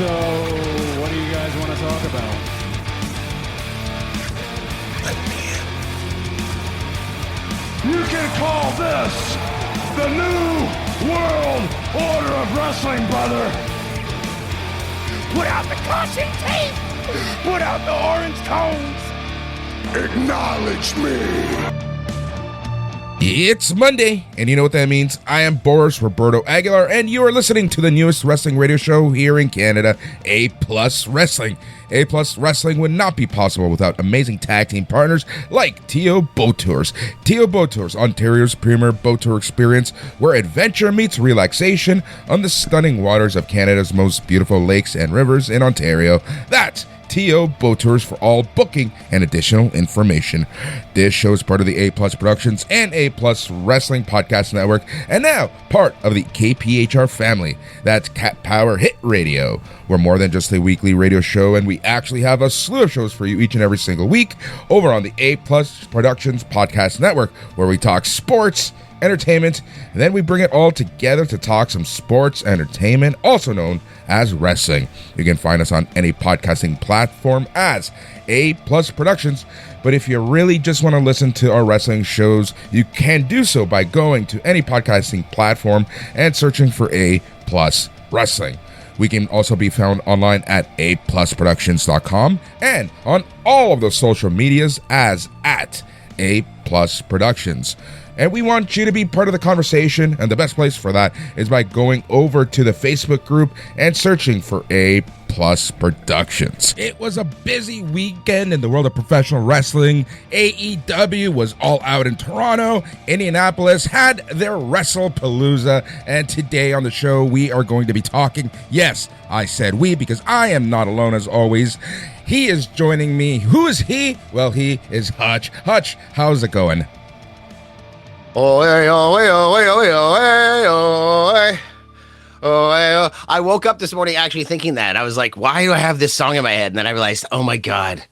So, what do you guys want to talk about? You can call this the New World Order of Wrestling, brother. Put out the caution tape. Put out the orange cones. Acknowledge me. It's Monday, and you know what that means. I am Boris Aguilar, and you are listening to the newest wrestling radio show here in Canada, A+ Wrestling. A+ Wrestling would not be possible without amazing tag team partners like T.O. Boat Tours. T.O. Boat Tours, Ontario's premier boat tour experience, where adventure meets relaxation on the stunning waters of Canada's most beautiful lakes and rivers in Ontario. That's T.O. Boat Tours for all booking and additional information. This show is part of the A+ Productions and A+ Wrestling Podcast Network, and now part of the KPHR family. That's Cat Power Hit Radio. We're more than just a weekly radio show, and we actually have a slew of shows for you each and every single week over on the A+ Productions Podcast Network, where we talk sports, entertainment, and then we bring it all together to talk some sports entertainment, also known as wrestling. You can find us on any podcasting platform as A+ Productions, but if you really just want to listen to our wrestling shows, you can do so by going to any podcasting platform and searching for A+ Wrestling. We can also be found online at aplusproductions.com and on all of the social medias as at A+ Productions. And we want you to be part of the conversation, and the best place for that is by going over to the Facebook group and searching for A+ Productions. It was a busy weekend in the world of professional wrestling. AEW was all out in Toronto. Indianapolis had their Wrestlepalooza, and today on the show we are going to be talking, yes, I said we because I am not alone as always. He is joining me. Who is he? Well, he is Hutch. Hutch, how's it going? I woke up this morning actually thinking that. I was like, why do I have this song in my head? And then I realized, oh my God,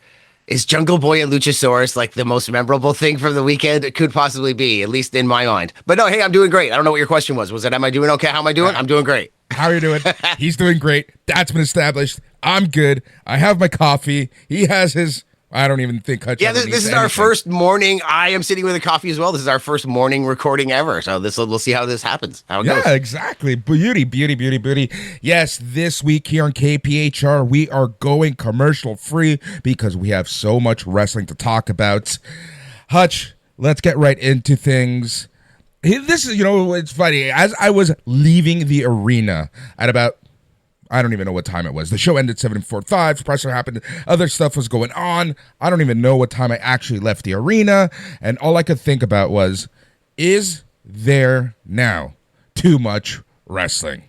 is Jungle Boy and Luchasaurus like the most memorable thing from the weekend? It could possibly be, at least in my mind. But no, hey, I'm doing great. I don't know what your question was. Was it, am I doing okay? How am I doing? I'm doing great. How are you doing? He's doing great. That's been established. I'm good. I have my coffee. He has his... I don't even think Hutch. Yeah, this is our first morning. I am sitting with a coffee as well. This is our first morning recording ever. So we'll see how this happens. How it goes. Yeah, exactly. Beauty. Yes, this week here on KPHR, we are going commercial free because we have so much wrestling to talk about. Hutch, let's get right into things. This is, it's funny. As I was leaving the arena at about, I don't even know what time it was. The show ended 7:45. Presser happened. Other stuff was going on. I don't even know what time I actually left the arena. And all I could think about was, is there now too much wrestling?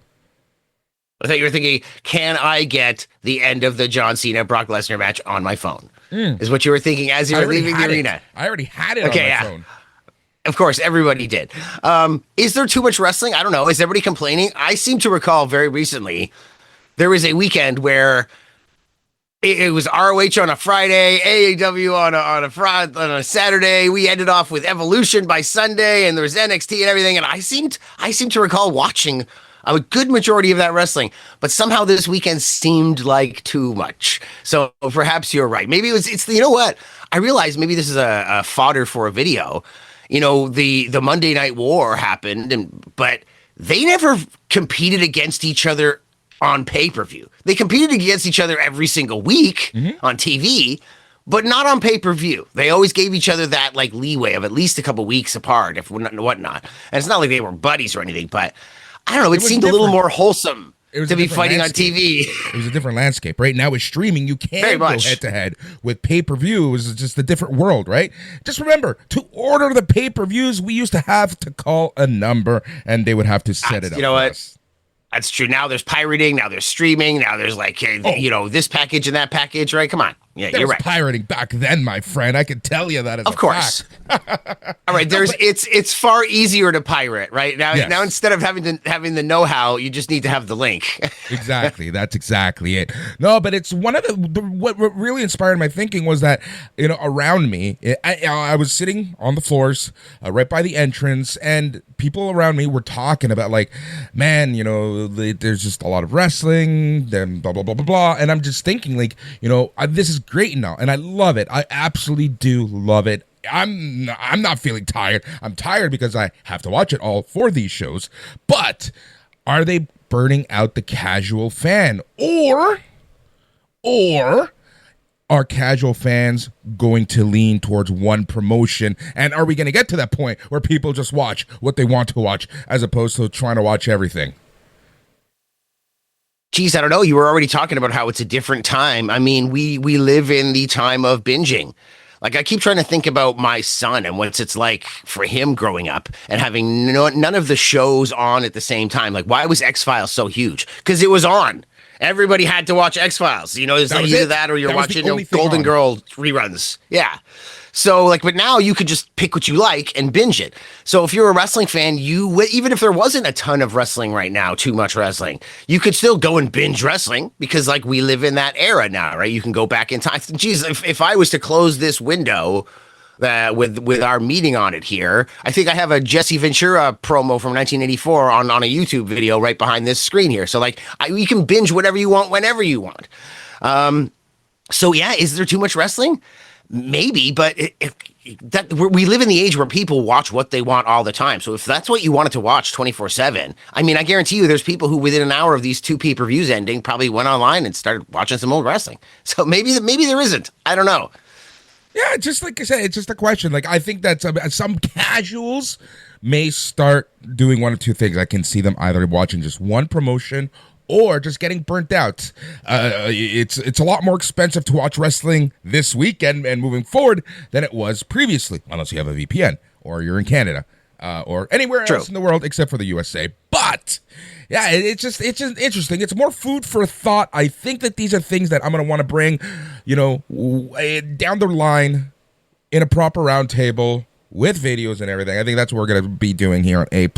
I thought you were thinking, can I get the end of the John Cena Brock Lesnar match on my phone? Is what you were thinking as you were leaving the arena. I already had it on my phone. Of course, everybody did. Is there too much wrestling? I don't know. Is everybody complaining? I seem to recall very recently there was a weekend where it was ROH on a Friday, AEW on a Saturday. We ended off with Evolution by Sunday, and there was NXT and everything. And I seem to recall watching a good majority of that wrestling, but somehow this weekend seemed like too much. So perhaps you're right. Maybe it's you know what? I realized maybe this is a fodder for a video. The Monday Night War happened, but they never competed against each other on pay-per-view. They competed against each other every single week on TV, but not on pay-per-view. They always gave each other that like leeway of at least a couple weeks apart, if whatnot. And it's not like they were buddies or anything, but I don't know. It seemed a little more wholesome to be fighting on TV. It was a different landscape. Right now with streaming, you can go head-to-head. With pay-per-view, it was just a different world, right? Just remember, to order the pay-per-views, we used to have to call a number, and they would have to set it up. You know what? That's true. Now there's pirating. Now there's streaming. Now there's like, this package and that package, right? Come on. Yeah, There you're was right. pirating back then, my friend. I can tell you that as Of course. All right, it's far easier to pirate, right? Now instead of having the know-how, you just need to have the link. Exactly. That's exactly it. No, but it's one of what really inspired my thinking was that, around me, I was sitting on the floors right by the entrance, and people around me were talking about, like, man, there's just a lot of wrestling, then blah, blah, blah, blah, blah. And I'm just thinking, like, this is great now, and I love it. I absolutely do love it. I'm not feeling tired. I'm tired because I have to watch it all for these shows. But are they burning out the casual fan, or are casual fans going to lean towards one promotion? And are we going to get to that point where people just watch what they want to watch as opposed to trying to watch everything? Geez, I don't know. You were already talking about how it's a different time. I mean, we live in the time of binging. Like, I keep trying to think about my son and what it's like for him growing up and having none of the shows on at the same time. Like, why was X-Files so huge? Because it was on. Everybody had to watch X-Files. It's like either that or you're watching Golden Girl reruns. Yeah. So, like, but now you could just pick what you like and binge it. So if you're a wrestling fan, even if there wasn't a ton of wrestling right now, too much wrestling, you could still go and binge wrestling because, like, we live in that era now, right? You can go back in time. Geez, if I was to close this window with our meeting on it here, I think I have a Jesse Ventura promo from 1984 on a YouTube video right behind this screen here. So, like, you can binge whatever you want whenever you want. So, yeah, is there too much wrestling? Maybe, but we live in the age where people watch what they want all the time. So if that's what you wanted to watch 24/7, I mean, I guarantee you there's people who within an hour of these 2 pay-per-views ending probably went online and started watching some old wrestling. So maybe there isn't. I don't know. Yeah, just like I said, it's just a question. Like, I think that some casuals may start doing one of two things. I can see them either watching just one promotion or just getting burnt out. It's a lot more expensive to watch wrestling this weekend and moving forward than it was previously, unless you have a VPN or you're in Canada or anywhere else in the world except for the USA. But yeah, it's just interesting. It's more food for thought. I think that these are things that I'm going to want to bring, down the line in a proper roundtable with videos and everything. I think that's what we're going to be doing here on A+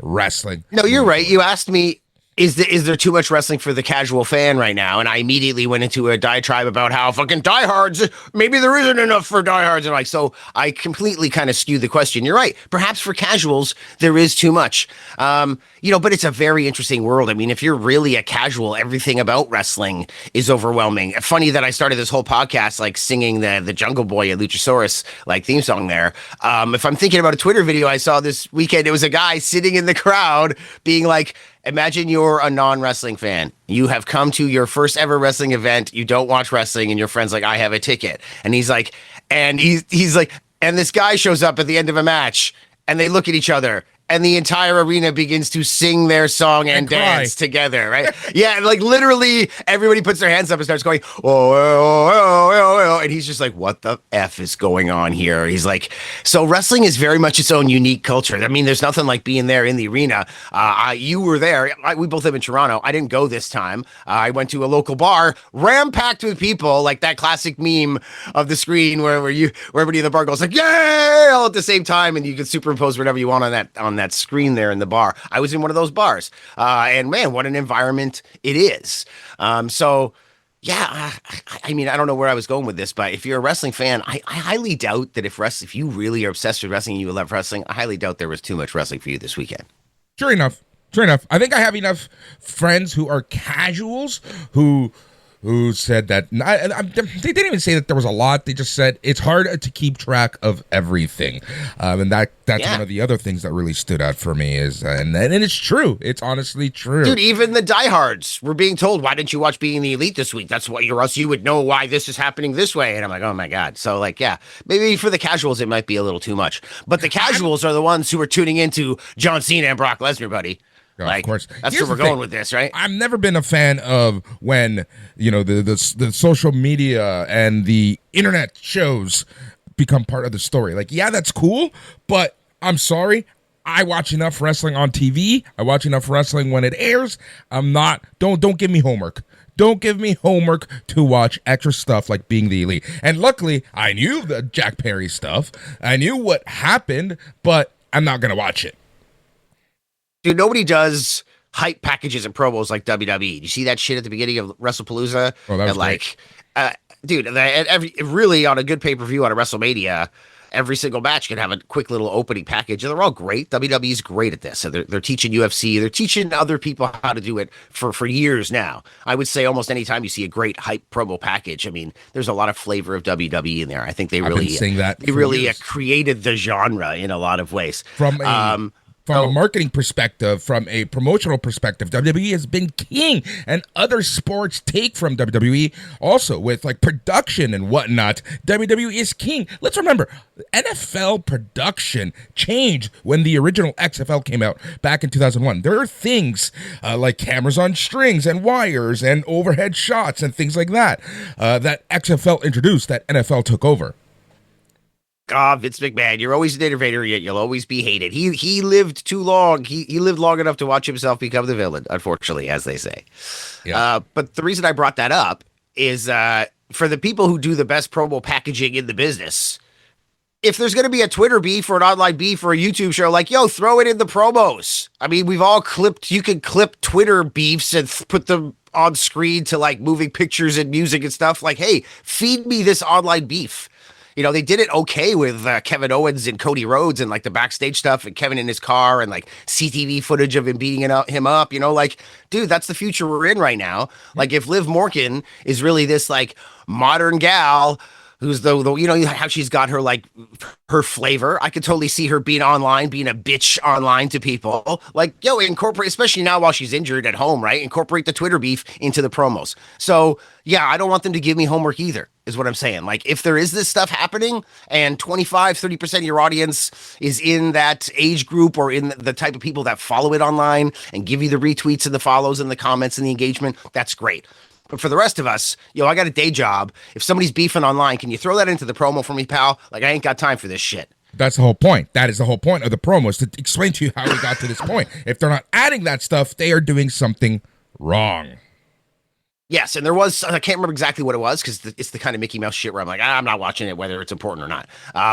Wrestling. No, you're right. You asked me, is there too much wrestling for the casual fan right now? And I immediately went into a diatribe about how fucking diehards, maybe there isn't enough for diehards. And so I completely kind of skewed the question. You're right. Perhaps for casuals, there is too much. But it's a very interesting world. I mean, if you're really a casual, everything about wrestling is overwhelming. Funny that I started this whole podcast, like, singing the Jungle Boy and Luchasaurus, like, theme song there. If I'm thinking about a Twitter video I saw this weekend, it was a guy sitting in the crowd being like, imagine you're a non-wrestling fan. You have come to your first ever wrestling event. You don't watch wrestling, and your friend's like, I have a ticket. And he's like, and this guy shows up at the end of a match, and they look at each other, and the entire arena begins to sing their song and dance together, right? Yeah, like, literally everybody puts their hands up and starts going, oh, and he's just like, what the F is going on here? He's like, so wrestling is very much its own unique culture. I mean, there's nothing like being there in the arena. You were there. We both live in Toronto. I didn't go this time. I went to a local bar, ram-packed with people, like that classic meme of the screen where everybody in the bar goes like, yay, all at the same time, and you can superimpose whatever you want on that screen there in the bar. I was in one of those bars, and man, what an environment it is. Yeah, I mean, I don't know where I was going with this, but if you're a wrestling fan, I highly doubt that if you really are obsessed with wrestling and you love wrestling, I highly doubt there was too much wrestling for you this weekend. Sure enough. I think I have enough friends who are casuals who said that they didn't even say that there was a lot. They just said it's hard to keep track of everything, and that's one of the other things that really stood out for me is, and it's true. It's honestly true, dude. Even the diehards were being told, "Why didn't you watch Being the Elite this week? That's what you would know why this is happening this way." And I'm like, oh my god. So, like, yeah, maybe for the casuals it might be a little too much, but the casuals are the ones who are tuning into John Cena and Brock Lesnar, buddy. Like, of course, that's where we're going with this, right? I've never been a fan of when the social media and the internet shows become part of the story. Like, yeah, that's cool, but I'm sorry, I watch enough wrestling on TV. I watch enough wrestling when it airs. Don't give me homework. Don't give me homework to watch extra stuff like Being the Elite. And luckily, I knew the Jack Perry stuff. I knew what happened, but I'm not going to watch it. Dude, nobody does hype packages and promos like WWE. You see that shit at the beginning of Wrestlepalooza? Oh, that was great. Dude, really on a good pay-per-view on a WrestleMania, every single match can have a quick little opening package, and they're all great. WWE's great at this. So they're teaching UFC, they're teaching other people how to do it for years now. I would say almost anytime you see a great hype promo package, I mean, there's a lot of flavor of WWE in there. I think they really created the genre in a lot of ways. From a marketing perspective, from a promotional perspective, WWE has been king, and other sports take from WWE also with like production and whatnot. WWE is king. Let's remember, NFL production changed when the original XFL came out back in 2001. There are things like cameras on strings and wires and overhead shots and things like that that XFL introduced that NFL took over. Vince McMahon, you're always an innovator, yet you'll always be hated. He lived too long. He lived long enough to watch himself become the villain, unfortunately, as they say. Yeah. But the reason I brought that up is for the people who do the best promo packaging in the business, if there's going to be a Twitter beef or an online beef or a YouTube show, like, yo, throw it in the promos. I mean, you can clip Twitter beefs and put them on screen to like moving pictures and music and stuff. Like, hey, feed me this online beef. You know, they did it okay with Kevin Owens and Cody Rhodes and like the backstage stuff and Kevin in his car and like CTV footage of him beating him up, you know, like, dude, that's the future we're in right now. Like if Liv Morgan is really this like modern gal who's the you know how she's got her like her flavor. I could totally see her being a bitch online to people. Like, yo, incorporate, especially now while she's injured at home, right? Incorporate the Twitter beef into the promos. So yeah, I don't want them to give me homework either, is what I'm saying. Like if there is this stuff happening and 25-30% of your audience is in that age group or in the type of people that follow it online and give you the retweets and the follows and the comments and the engagement, that's great. But for the rest of us, yo, I got a day job. If somebody's beefing online, can you throw that into the promo for me, pal? Like, I ain't got time for this shit. That's the whole point. That is the whole point of the promos, to explain to you how we got to this point. If they're not adding that stuff, they are doing something wrong. Yes, and there was, I can't remember exactly what it was, because it's the kind of Mickey Mouse shit where I'm like, I'm not watching it, whether it's important or not.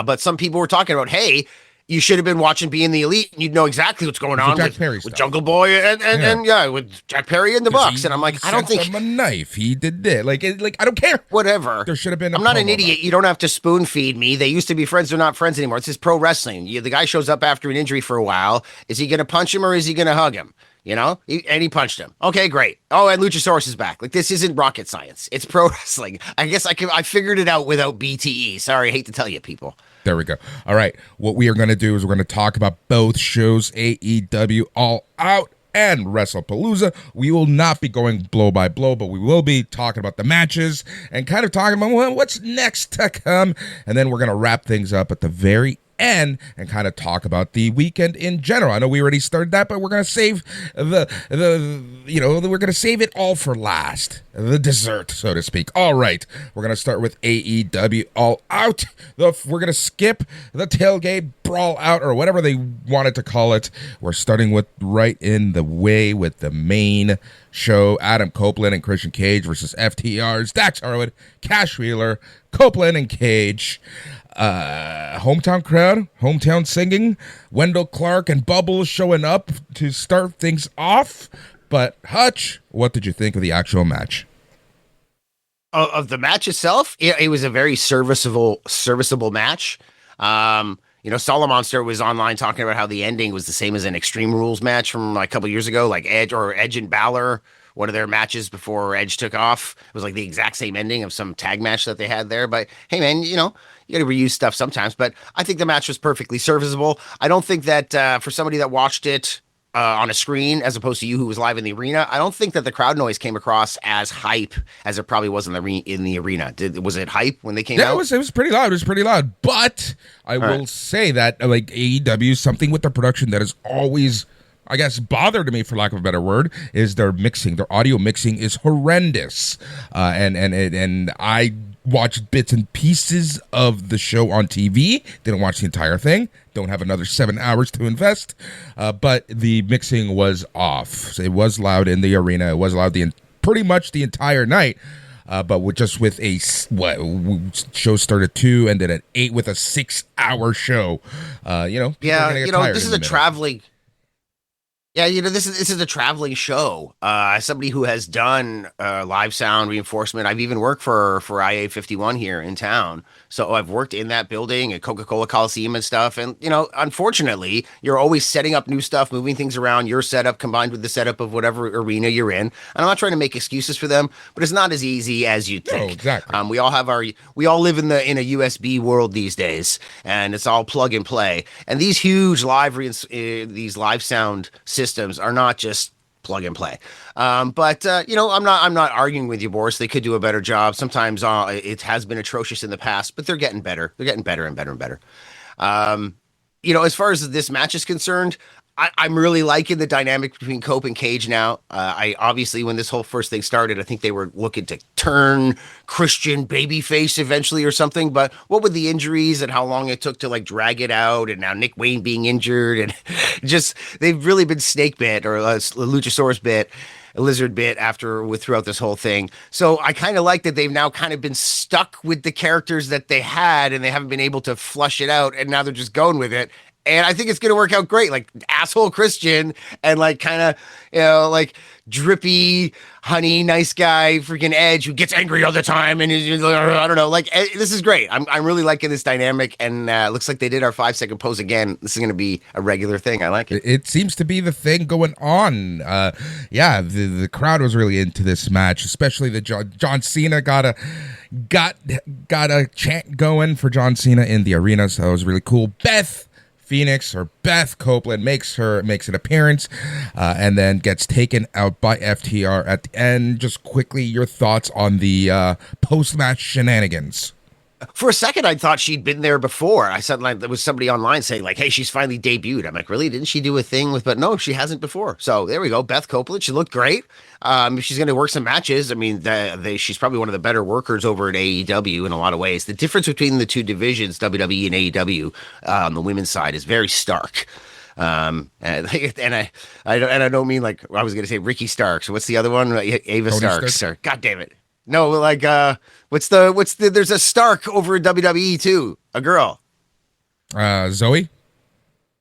But some people were talking about, hey, you should have been watching Being the Elite, and you'd know exactly what's going on with Jungle Boy and with Jack Perry and the Bucks. And I'm like, I don't think him a knife. He did it. Like I don't care. Whatever. There should have been. I'm not an idiot. You don't have to spoon feed me. They used to be friends. They're not friends anymore. It's just pro wrestling. The guy shows up after an injury for a while. Is he going to punch him or is he going to hug him? You know, and he punched him. Okay, great. Oh, and Luchasaurus is back. Like, this isn't rocket science. It's pro wrestling. I guess I figured it out without BTE. Sorry, I hate to tell you, people. There we go. All right. What we are going to do is we're going to talk about both shows, AEW All Out and Wrestlepalooza. We will not be going blow by blow, but we will be talking about the matches and kind of talking about what's next to come. And then we're going to wrap things up at the very end and kind of talk about the weekend in general. I know we already started that, but we're going to save we're going to save it all for last. The dessert, so to speak. All right. We're going to start with AEW All Out. We're going to skip the tailgate brawl out or whatever they wanted to call it. We're starting with right in the way with the main show. Adam Copeland and Christian Cage versus FTR's Dax Harwood, Cash Wheeler, Copeland and Cage. Hometown crowd, hometown singing, Wendell Clark and Bubbles showing up to start things off. But Hutch, what did you think of the actual match? Of the match itself, it was a very serviceable match. Solid Monster was online talking about how the ending was the same as an Extreme Rules match from like a couple years ago, like Edge and Balor. One of their matches before Edge took off. It was like the exact same ending of some tag match that they had there. But hey, man, you got to reuse stuff sometimes. But I think the match was perfectly serviceable. I don't think that for somebody that watched it on a screen as opposed to you who was live in the arena, I don't think that the crowd noise came across as hype as it probably was in the arena. Was it hype when they came out? It was pretty loud. It was pretty loud. But I will say that like AEW, something with the production that is always, I guess, bothered me, for lack of a better word, is their mixing. Their audio mixing is horrendous, and I watched bits and pieces of the show on TV. Didn't watch the entire thing. Don't have another 7 hours to invest. But the mixing was off. So it was loud in the arena. It was loud pretty much the entire night. But with a show started at 2, ended at 8 with a 6-hour show. This is a traveling. Yeah, this is a traveling show. As somebody who has done live sound reinforcement, I've even worked for IA51 here in town. So I've worked in that building at Coca-Cola Coliseum and stuff. And, unfortunately, you're always setting up new stuff, moving things around, your setup combined with the setup of whatever arena you're in. And I'm not trying to make excuses for them, but it's not as easy as you'd think. Oh, exactly. We all live in a USB world these days, and it's all plug and play. And these huge these live sound systems are not just plug and play. I'm not arguing with you, Boris. They could do a better job. Sometimes it has been atrocious in the past, but they're getting better. They're getting better and better and better. As far as this match is concerned, I'm really liking the dynamic between Cope and Cage now. I obviously, when this whole first thing started, I think they were looking to turn Christian babyface eventually or something. But what with the injuries and how long it took to drag it out, and now Nick Wayne being injured, and they've really been snake bit or Luchasaurus bit, a lizard bit throughout this whole thing. So I kind of like that they've now kind of been stuck with the characters that they had, and they haven't been able to flush it out, and now they're just going with it. And I think it's going to work out great. Asshole Christian and drippy, honey, nice guy, freaking Edge who gets angry all the time. And I don't know, this is great. I'm really liking this dynamic, and looks like they did our 5-second pose again. This is going to be a regular thing. I like it. It seems to be the thing going on. The crowd was really into this match, especially the John Cena got a chant going for John Cena in the arena. So it was really cool. Beth Copeland makes an appearance and then gets taken out by FTR at the end. Just quickly, your thoughts on the post-match shenanigans. For a second, I thought she'd been there before. I said there was somebody online saying hey, she's finally debuted. I'm like, really? Didn't she do a thing with? But no, she hasn't before. So there we go. Beth Copeland. She looked great. If she's going to work some matches, I mean, she's probably one of the better workers over at AEW in a lot of ways. The difference between the two divisions, WWE and AEW, on the women's side, is very stark. And I don't mean I was going to say Ricky Starks. What's the other one? Ava Starks. God damn it. No, there's a Stark over at WWE too. A girl. Zoe.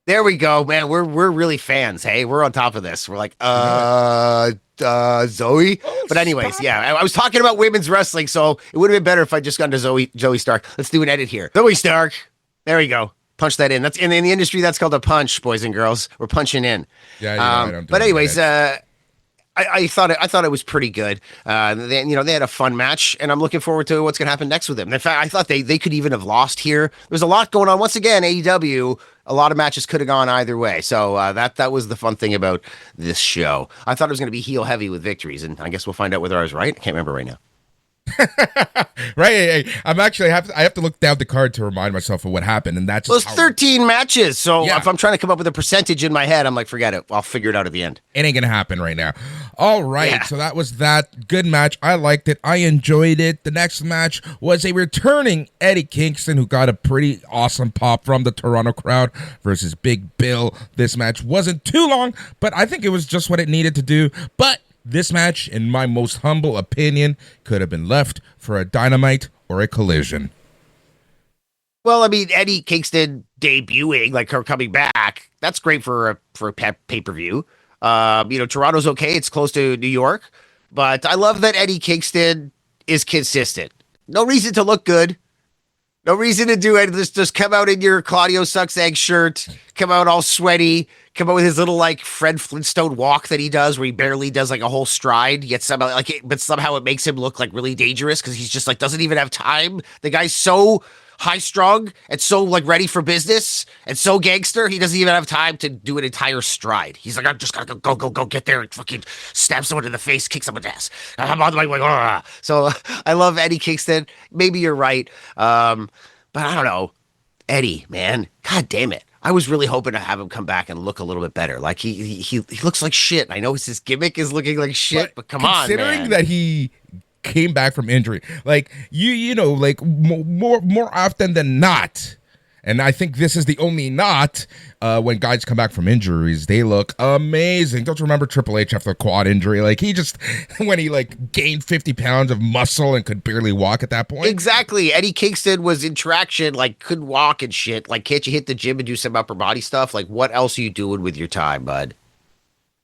There we go, man. We're really fans. Hey, we're on top of this. We're like, Zoe. But anyways, stop. Yeah, I was talking about women's wrestling, so it would have been better if I just gone to Zoe Stark. Let's do an edit here. Zoe Stark. There we go. Punch that in. That's in the industry. That's called a punch, boys and girls. We're punching in. Yeah. But anyways, I thought it was pretty good. They had a fun match, and I'm looking forward to what's going to happen next with them. In fact, I thought they could even have lost here. There's a lot going on. Once again, AEW, a lot of matches could have gone either way. So that was the fun thing about this show. I thought it was going to be heel heavy with victories, and I guess we'll find out whether I was right. I can't remember right now. Right. I have to look down the card to remind myself of what happened, and that's just 13 matches. So if I'm trying to come up with a percentage in my head, I'm like, forget it. I'll figure it out at the end. It ain't gonna happen right now. All right, So that was that good match. I liked it. I enjoyed it. The next match was a returning Eddie Kingston, who got a pretty awesome pop from the Toronto crowd, versus Big Bill. This match wasn't too long, but I think it was just what it needed to do. But this match, in my most humble opinion, could have been left for a Dynamite or a Collision. Well, I mean, Eddie Kingston debuting, her coming back, that's great for a pay-per-view. Toronto's okay. It's close to New York. But I love that Eddie Kingston is consistent. No reason to look good. No reason to do it. Just come out in your Claudio Sucks Egg shirt. Come out all sweaty. Come out with his little Fred Flintstone walk that he does, where he barely does a whole stride. Yet somehow but somehow it makes him look really dangerous because he's just doesn't even have time. The guy's so high strung and so ready for business and so gangster. He doesn't even have time to do an entire stride. He's like, I'm just gonna go get there and fucking stab someone in the face, kick someone's ass. I'm on my way. So I love Eddie Kingston. Maybe you're right. But I don't know. Eddie, man, God damn it. I was really hoping to have him come back and look a little bit better. He looks like shit. I know his gimmick is looking like shit, but come on, man. Considering that he came back from injury. Like you know, like more often than not. And I think this is the only not when guys come back from injuries, they look amazing. Don't you remember Triple H after a quad injury? Like he just, when he like gained 50 pounds of muscle and could barely walk at that point. Exactly. Eddie Kingston was in traction, like couldn't walk and shit. Like, can't you hit the gym and do some upper body stuff? Like, what else are you doing with your time, bud?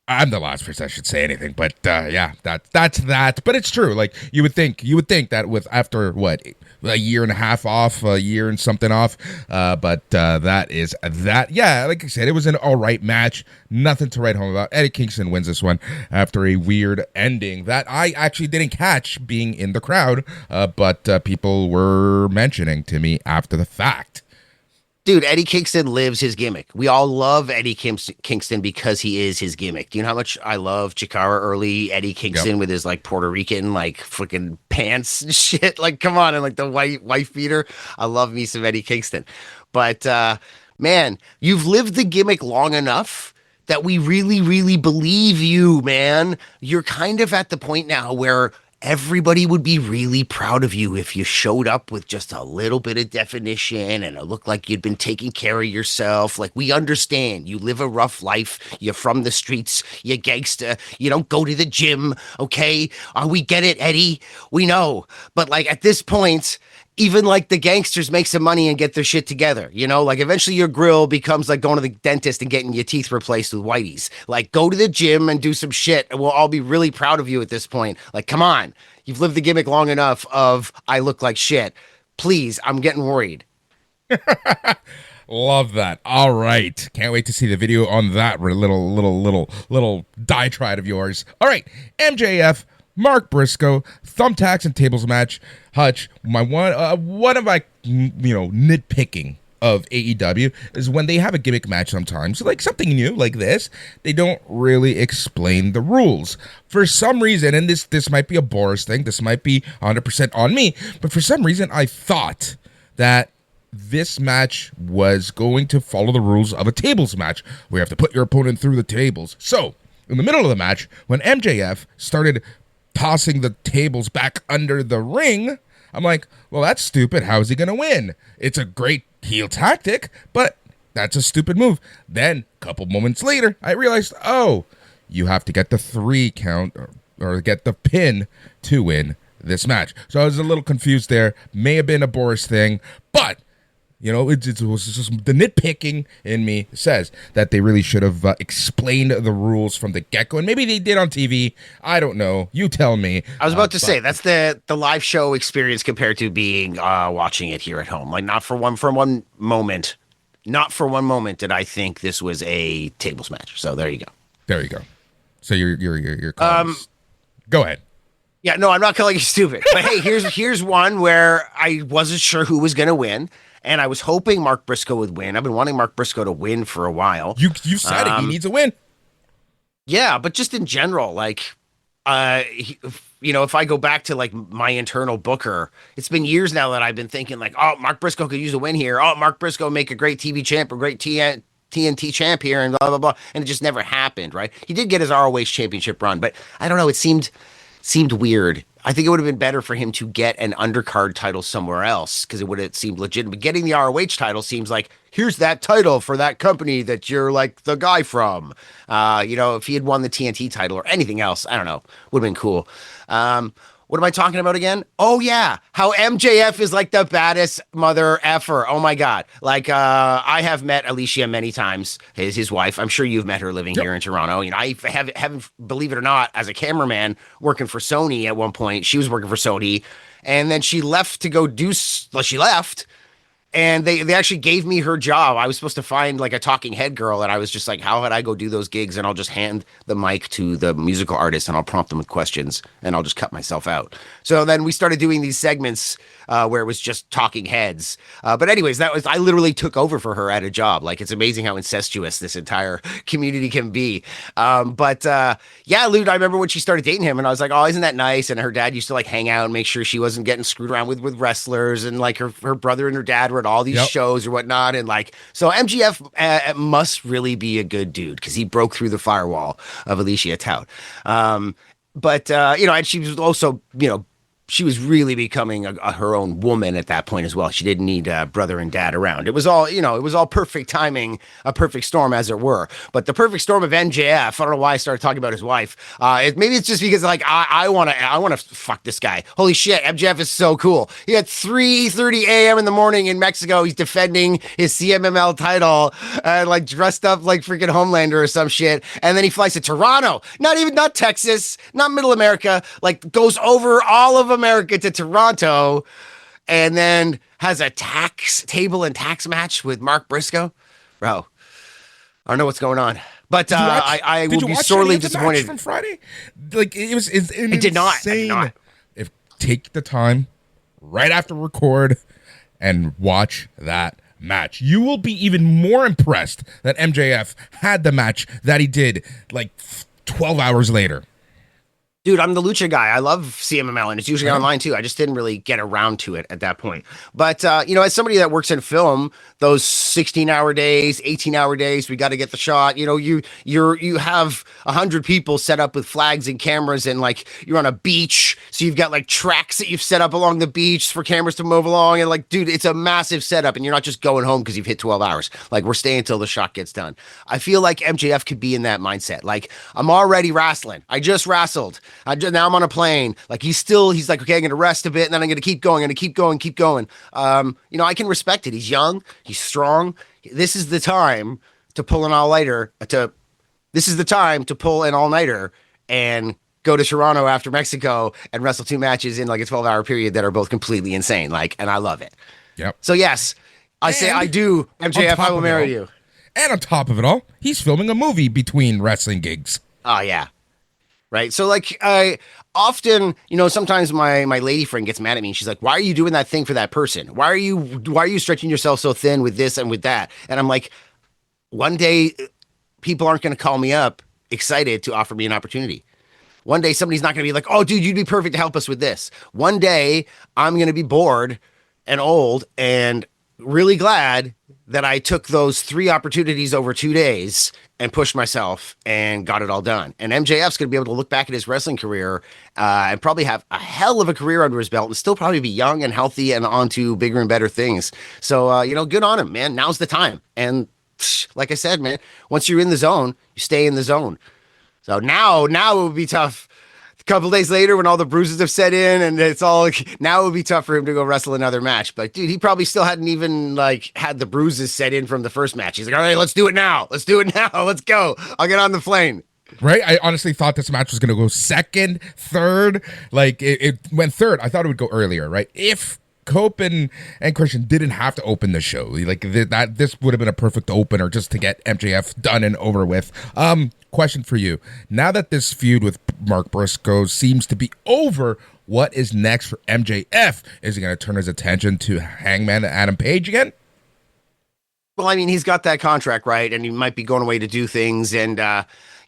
I'm the last person I should say anything, but yeah, that's that. But it's true. Like you would think that with after what, a year and a half off, a year and something off, but that is that. Yeah, like I said, it was an all right match. Nothing to write home about. Eddie Kingston wins this one after a weird ending that I actually didn't catch being in the crowd, but people were mentioning to me after the fact. Dude, Eddie Kingston lives his gimmick. We all love Eddie Kingston because he is his gimmick. Do you know how much I love Chikara early Eddie Kingston with his like Puerto Rican like freaking pants and shit? Like, come on, and like the white beater. I love me some Eddie Kingston. But man, you've lived the gimmick long enough that we really, really believe you, man. You're kind of at the point now where everybody would be really proud of you if you showed up with just a little bit of definition and it looked like you'd been taking care of yourself. Like, we understand you live a rough life. You're from the streets. You're gangster. You don't go to the gym. Okay. We get it, Eddie. We know. But like at this point, even like the gangsters make some money and get their shit together, you know, like eventually your grill becomes like going to the dentist and getting your teeth replaced with whiteys. Like, go to the gym and do some shit and we'll all be really proud of you at this point. Like, come on, you've lived the gimmick long enough of I look like shit. Please, I'm getting worried. Love that. All right. Can't wait to see the video on that little diatribe of yours. All right. MJF, Mark Briscoe, thumbtacks and tables match. Hutch, my one of my nitpicking of AEW is when they have a gimmick match sometimes, like something new like this, they don't really explain the rules. For some reason, and this might be a Boris thing, this might be 100% on me, but for some reason I thought that this match was going to follow the rules of a tables match, where you have to put your opponent through the tables. So, in the middle of the match, when MJF started tossing the tables back under the ring, I'm like, well, that's stupid. How is he going to win? It's a great heel tactic, but that's a stupid move. Then, a couple moments later, I realized, oh, you have to get the 3 count or get the pin to win this match. So I was a little confused there. May have been a Boris thing, but you know, it was just the nitpicking in me says that they really should have explained the rules from the get-go, and maybe they did on TV. I don't know. You tell me. I was about to say that's the live show experience compared to being watching it here at home. Like, not for one moment did I think this was a tables match. So there you go. There you go. So you're go ahead. Yeah, no, I'm not calling you stupid. But hey, here's one where I wasn't sure who was going to win. And I was hoping Mark Briscoe would win. I've been wanting Mark Briscoe to win for a while. You said it. He needs a win. Yeah, but just in general, like, if I go back to like my internal booker, it's been years now that I've been thinking like, oh, Mark Briscoe could use a win here. Oh, Mark Briscoe make a great TV champ or great TNT champ here, and blah blah blah. And it just never happened, right? He did get his ROH championship run, but I don't know. It seemed weird. I think it would have been better for him to get an undercard title somewhere else because it would have seemed legitimate. Getting the ROH title seems like, here's that title for that company that you're like the guy from. If he had won the TNT title or anything else, I don't know, would have been cool. What am I talking about again? Oh, yeah. How MJF is like the baddest mother effer. Oh, my God. Like, I have met Alicia many times, his wife. I'm sure you've met her living here in Toronto. You know, I haven't, believe it or not, as a cameraman working for Sony at one point. She was working for Sony. And then she left to go she left. And they actually gave me her job. I was supposed to find like a talking head girl. And I was just like, how would I go do those gigs? And I'll just hand the mic to the musical artist and I'll prompt them with questions and I'll just cut myself out. So then we started doing these segments where it was just talking heads. But anyways, I literally took over for her at a job. Like, it's amazing how incestuous this entire community can be. Yeah, Lude, I remember when she started dating him and I was like, oh, isn't that nice? And her dad used to like hang out and make sure she wasn't getting screwed around with wrestlers. And like her brother and her dad were at all these shows or whatnot. And like, so MGF must really be a good dude because he broke through the firewall of Alicia Tout. And she was also, she was really becoming her own woman at that point as well. She didn't need brother and dad around. It was all, it was all perfect timing, a perfect storm, as it were. But the perfect storm of MJF, I don't know why I started talking about his wife. Maybe it's just because like I want to fuck this guy. Holy shit, MJF is so cool. He at 3:30 a.m. in the morning in Mexico, he's defending his CMML title, like dressed up like freaking Homelander or some shit, and then he flies to Toronto. Not Texas, not Middle America. Like goes over all of America to Toronto, and then has a table and tax match with Mark Briscoe. Bro, I don't know what's going on, but I will be sorely disappointed. From Friday, like it did not. If take the time right after record and watch that match, you will be even more impressed that MJF had the match that he did like 12 hours later. Dude, I'm the Lucha guy. I love CMML, and it's usually online too. I just didn't really get around to it at that point. But, as somebody that works in film, those 16-hour days, 18-hour days, we got to get the shot. You have 100 people set up with flags and cameras, and like you're on a beach, so you've got like tracks that you've set up along the beach for cameras to move along. And like, dude, it's a massive setup, and you're not just going home because you've hit 12 hours. Like, we're staying until the shot gets done. I feel like MJF could be in that mindset. Like, I'm already wrestling. I just wrestled. Now I'm on a plane. Like he's like, okay, I'm going to rest a bit and then I'm going to keep going. I can respect it. He's young. He's strong. This is the time to pull an all-nighter. This is the time to pull an all-nighter and go to Toronto after Mexico and wrestle 2 matches in like a 12-hour period that are both completely insane. Like, and I love it. Yep. So yes, I do. MJF, I will marry you. And on top of it all, he's filming a movie between wrestling gigs. Oh yeah. Right. So like I often, sometimes my lady friend gets mad at me and she's like, why are you doing that thing for that person? Why are you stretching yourself so thin with this and with that? And I'm like, one day people aren't going to call me up excited to offer me an opportunity. One day somebody's not going to be like, oh dude, you'd be perfect to help us with this. One day I'm going to be bored and old and really glad that I took those 3 opportunities over 2 days and pushed myself and got it all done. And MJF's going to be able to look back at his wrestling career and probably have a hell of a career under his belt and still probably be young and healthy and on to bigger and better things. So, good on him, man. Now's the time. And like I said, man, once you're in the zone, you stay in the zone. So now it would be tough. A couple days later when all the bruises have set in and it's all, now it would be tough for him to go wrestle another match. But dude, he probably still hadn't even like had the bruises set in from the first match. He's like, all right, let's do it now. Let's go. I'll get on the plane. Right? I honestly thought this match was going to go second, third. Like it went third. I thought it would go earlier, right? If Cope and Christian didn't have to open the show, like this would have been a perfect opener just to get MJF done and over with. Question for you. Now that this feud with Mark Briscoe seems to be over, what is next for MJF? Is he going to turn his attention to Hangman and Adam Page again? Well, I mean, he's got that contract, right? And he might be going away to do things. And,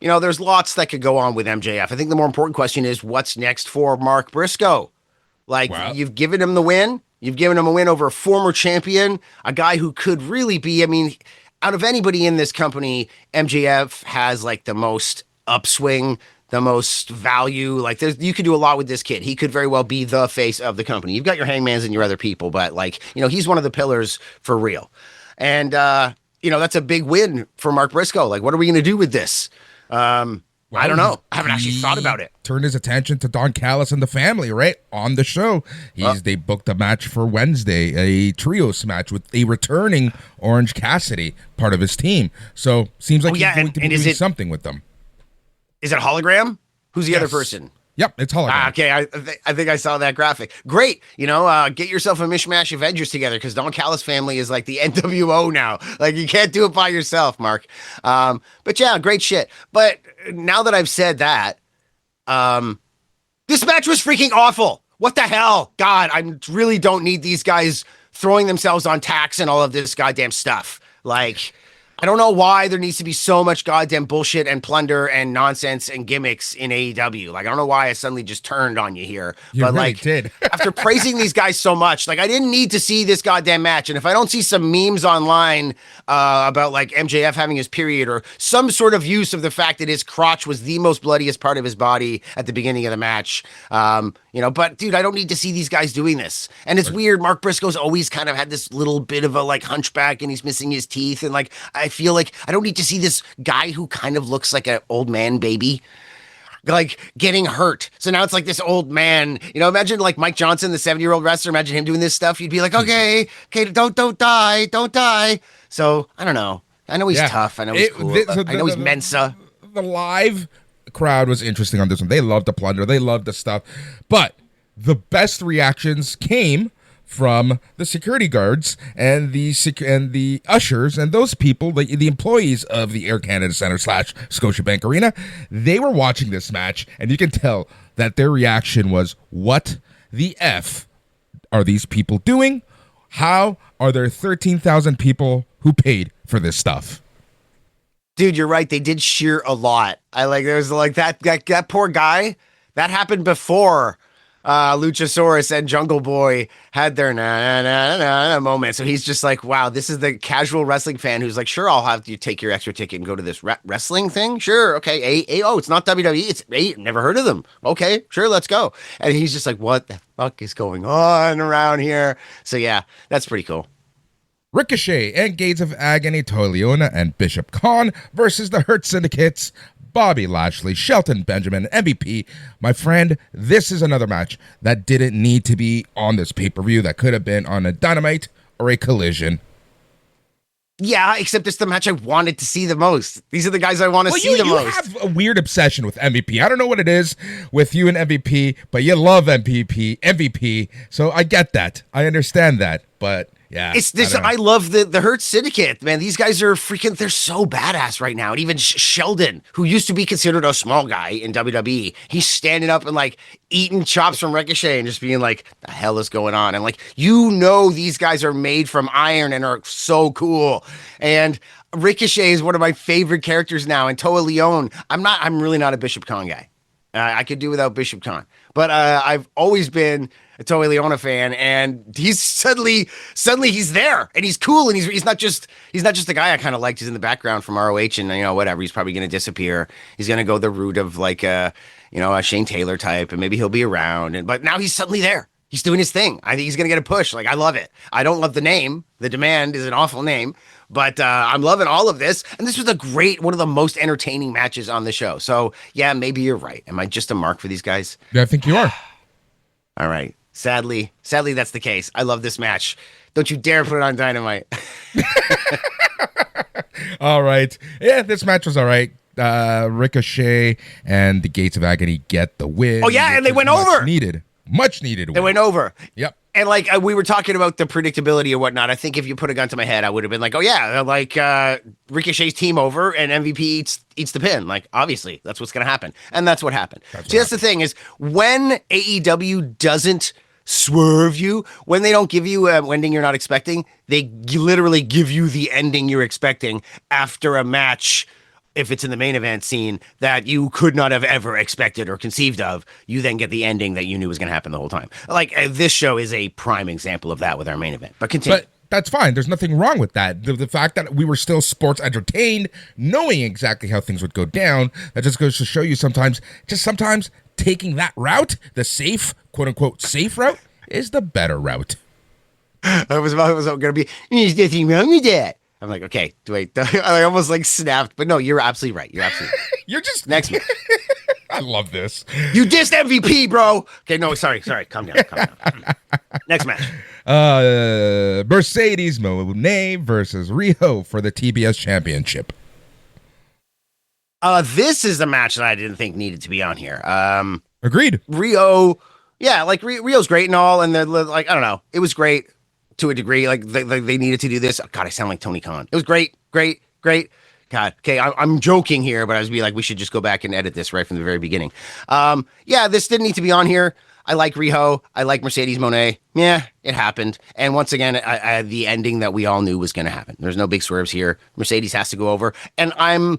there's lots that could go on with MJF. I think the more important question is what's next for Mark Briscoe? Like, You've given him the win. You've given him a win over a former champion, a guy who could really be, out of anybody in this company, MJF has like the most upswing, the most value. Like you could do a lot with this kid. He could very well be the face of the company. You've got your Hangmans and your other people, but like, he's one of the pillars for real. And, that's a big win for Mark Briscoe. Like, what are we going to do with this? I don't know. I haven't actually thought about it. Turned his attention to Don Callis and the family, right? On the show. They booked a match for Wednesday, a trios match with a returning Orange Cassidy, part of his team. So seems like he's going to be doing something with them. Is it hologram? Who's the other person? Yep, it's hologram. Okay, I think I saw that graphic. Great. Get yourself a mishmash Avengers together because Don Callis family is like the NWO now. Like, you can't do it by yourself, Mark. But yeah, great shit. But now that I've said that, this match was freaking awful. What the hell? God, I really don't need these guys throwing themselves on tacks and all of this goddamn stuff. Like, I don't know why there needs to be so much goddamn bullshit and plunder and nonsense and gimmicks in AEW. Like, I don't know why I suddenly just turned on you here. You but really like, did. after praising these guys so much, like, I didn't need to see this goddamn match. And if I don't see some memes online about like MJF having his period or some sort of use of the fact that his crotch was the most bloodiest part of his body at the beginning of the match, but dude, I don't need to see these guys doing this. And it's weird. Mark Briscoe's always kind of had this little bit of a like hunchback and he's missing his teeth. And like, I feel like I don't need to see this guy who kind of looks like an old man baby like getting hurt. So now it's like this old man, imagine like Mike Johnson, the 70-year-old wrestler, imagine him doing this stuff. You'd be like, okay, don't die. So I don't know. I know he's tough. I know he's cool. I know he's Mensa. The live crowd was interesting on this one. They loved the plunder. They loved the stuff. But the best reactions came from the security guards and the ushers and those people, the employees of the Air Canada Centre / Scotiabank Arena. They were watching this match, and you can tell that their reaction was, what the F are these people doing? How are there 13,000 people who paid for this stuff? Dude, you're right. They did cheer a lot. There was like that poor guy. That happened before Luchasaurus and Jungle Boy had their na moment. So he's just like, wow, this is the casual wrestling fan who's like, sure, I'll have you take your extra ticket and go to this wrestling thing. Sure. Okay. It's not WWE. It's never heard of them. Okay. Sure. Let's go. And he's just like, what the fuck is going on around here? So yeah, that's pretty cool. Ricochet and Gates of Agony, Toy Leona and Bishop Khan versus the Hurt Syndicates, Bobby Lashley, Shelton Benjamin, MVP. My friend, this is another match that didn't need to be on this pay-per-view. That could have been on a Dynamite or a Collision. Yeah, except it's the match I wanted to see the most. These are the guys I want to see the most. You have a weird obsession with MVP. I don't know what it is with you and MVP, but you love MVP. So I get that. I understand that, but yeah, it's this. I love the Hurt Syndicate, man. These guys are freaking. They're so badass right now. And even Sheldon, who used to be considered a small guy in WWE, he's standing up and like eating chops from Ricochet and just being like, "The hell is going on?" And like, these guys are made from iron and are so cool. And Ricochet is one of my favorite characters now. And Toa Leone, I'm really not a Bishop Khan guy. I could do without Bishop Khan, but I've always been a Toa Leona fan, and he's suddenly he's there and he's cool, and he's not just the guy I kind of liked. He's in the background from ROH, and whatever. He's probably going to disappear. He's going to go the route of like a Shane Taylor type, and maybe he'll be around. But now he's suddenly there. He's doing his thing. I think he's going to get a push. Like, I love it. I don't love the name. The Demand is an awful name, but I'm loving all of this. And this was one of the most entertaining matches on the show. So yeah, maybe you're right. Am I just a mark for these guys? Yeah, I think you are. All right. Sadly, that's the case. I love this match. Don't you dare put it on Dynamite. All right. Yeah, this match was all right. Ricochet and the Gates of Agony get the win. Oh yeah, and they went over. Much needed. They went over. Yep. And like we were talking about the predictability or whatnot. I think if you put a gun to my head, I would have been like, oh yeah, like Ricochet's team over and MVP eats the pin. Like, obviously, that's what's going to happen. And that's what happened. That's the thing is, when AEW doesn't swerve you, when they don't give you an ending you're not expecting, they literally give you the ending you're expecting after a match. If it's in the main event scene that you could not have ever expected or conceived of, you then get the ending that you knew was going to happen the whole time. Like, this show is a prime example of that with our main event. But continue. But that's fine. There's nothing wrong with that. The fact that we were still sports entertained, knowing exactly how things would go down, that just goes to show you sometimes taking that route, the safe, quote unquote, safe route, is the better route. I was going to be, there's nothing wrong with that. I'm like, okay, wait. I almost like snapped, but no, you're absolutely right. You're just next match. I love this. You dissed MVP, bro. Okay, no, sorry. Calm down. Next match. Mercedes Moné versus Riho for the TBS Championship. This is a match that I didn't think needed to be on here. Agreed. Riho, yeah, like Rio's great and all, and they're like, I don't know, it was great. To a degree, like they needed to do this. God, I sound like Tony Khan. It was great. God, okay, I'm joking here, but I was be like, we should just go back and edit this right from the very beginning. Yeah, this didn't need to be on here. I like Riho. I like Mercedes Moné. Yeah, it happened. And once again, the ending that we all knew was going to happen. There's no big swerves here. Mercedes has to go over. And I'm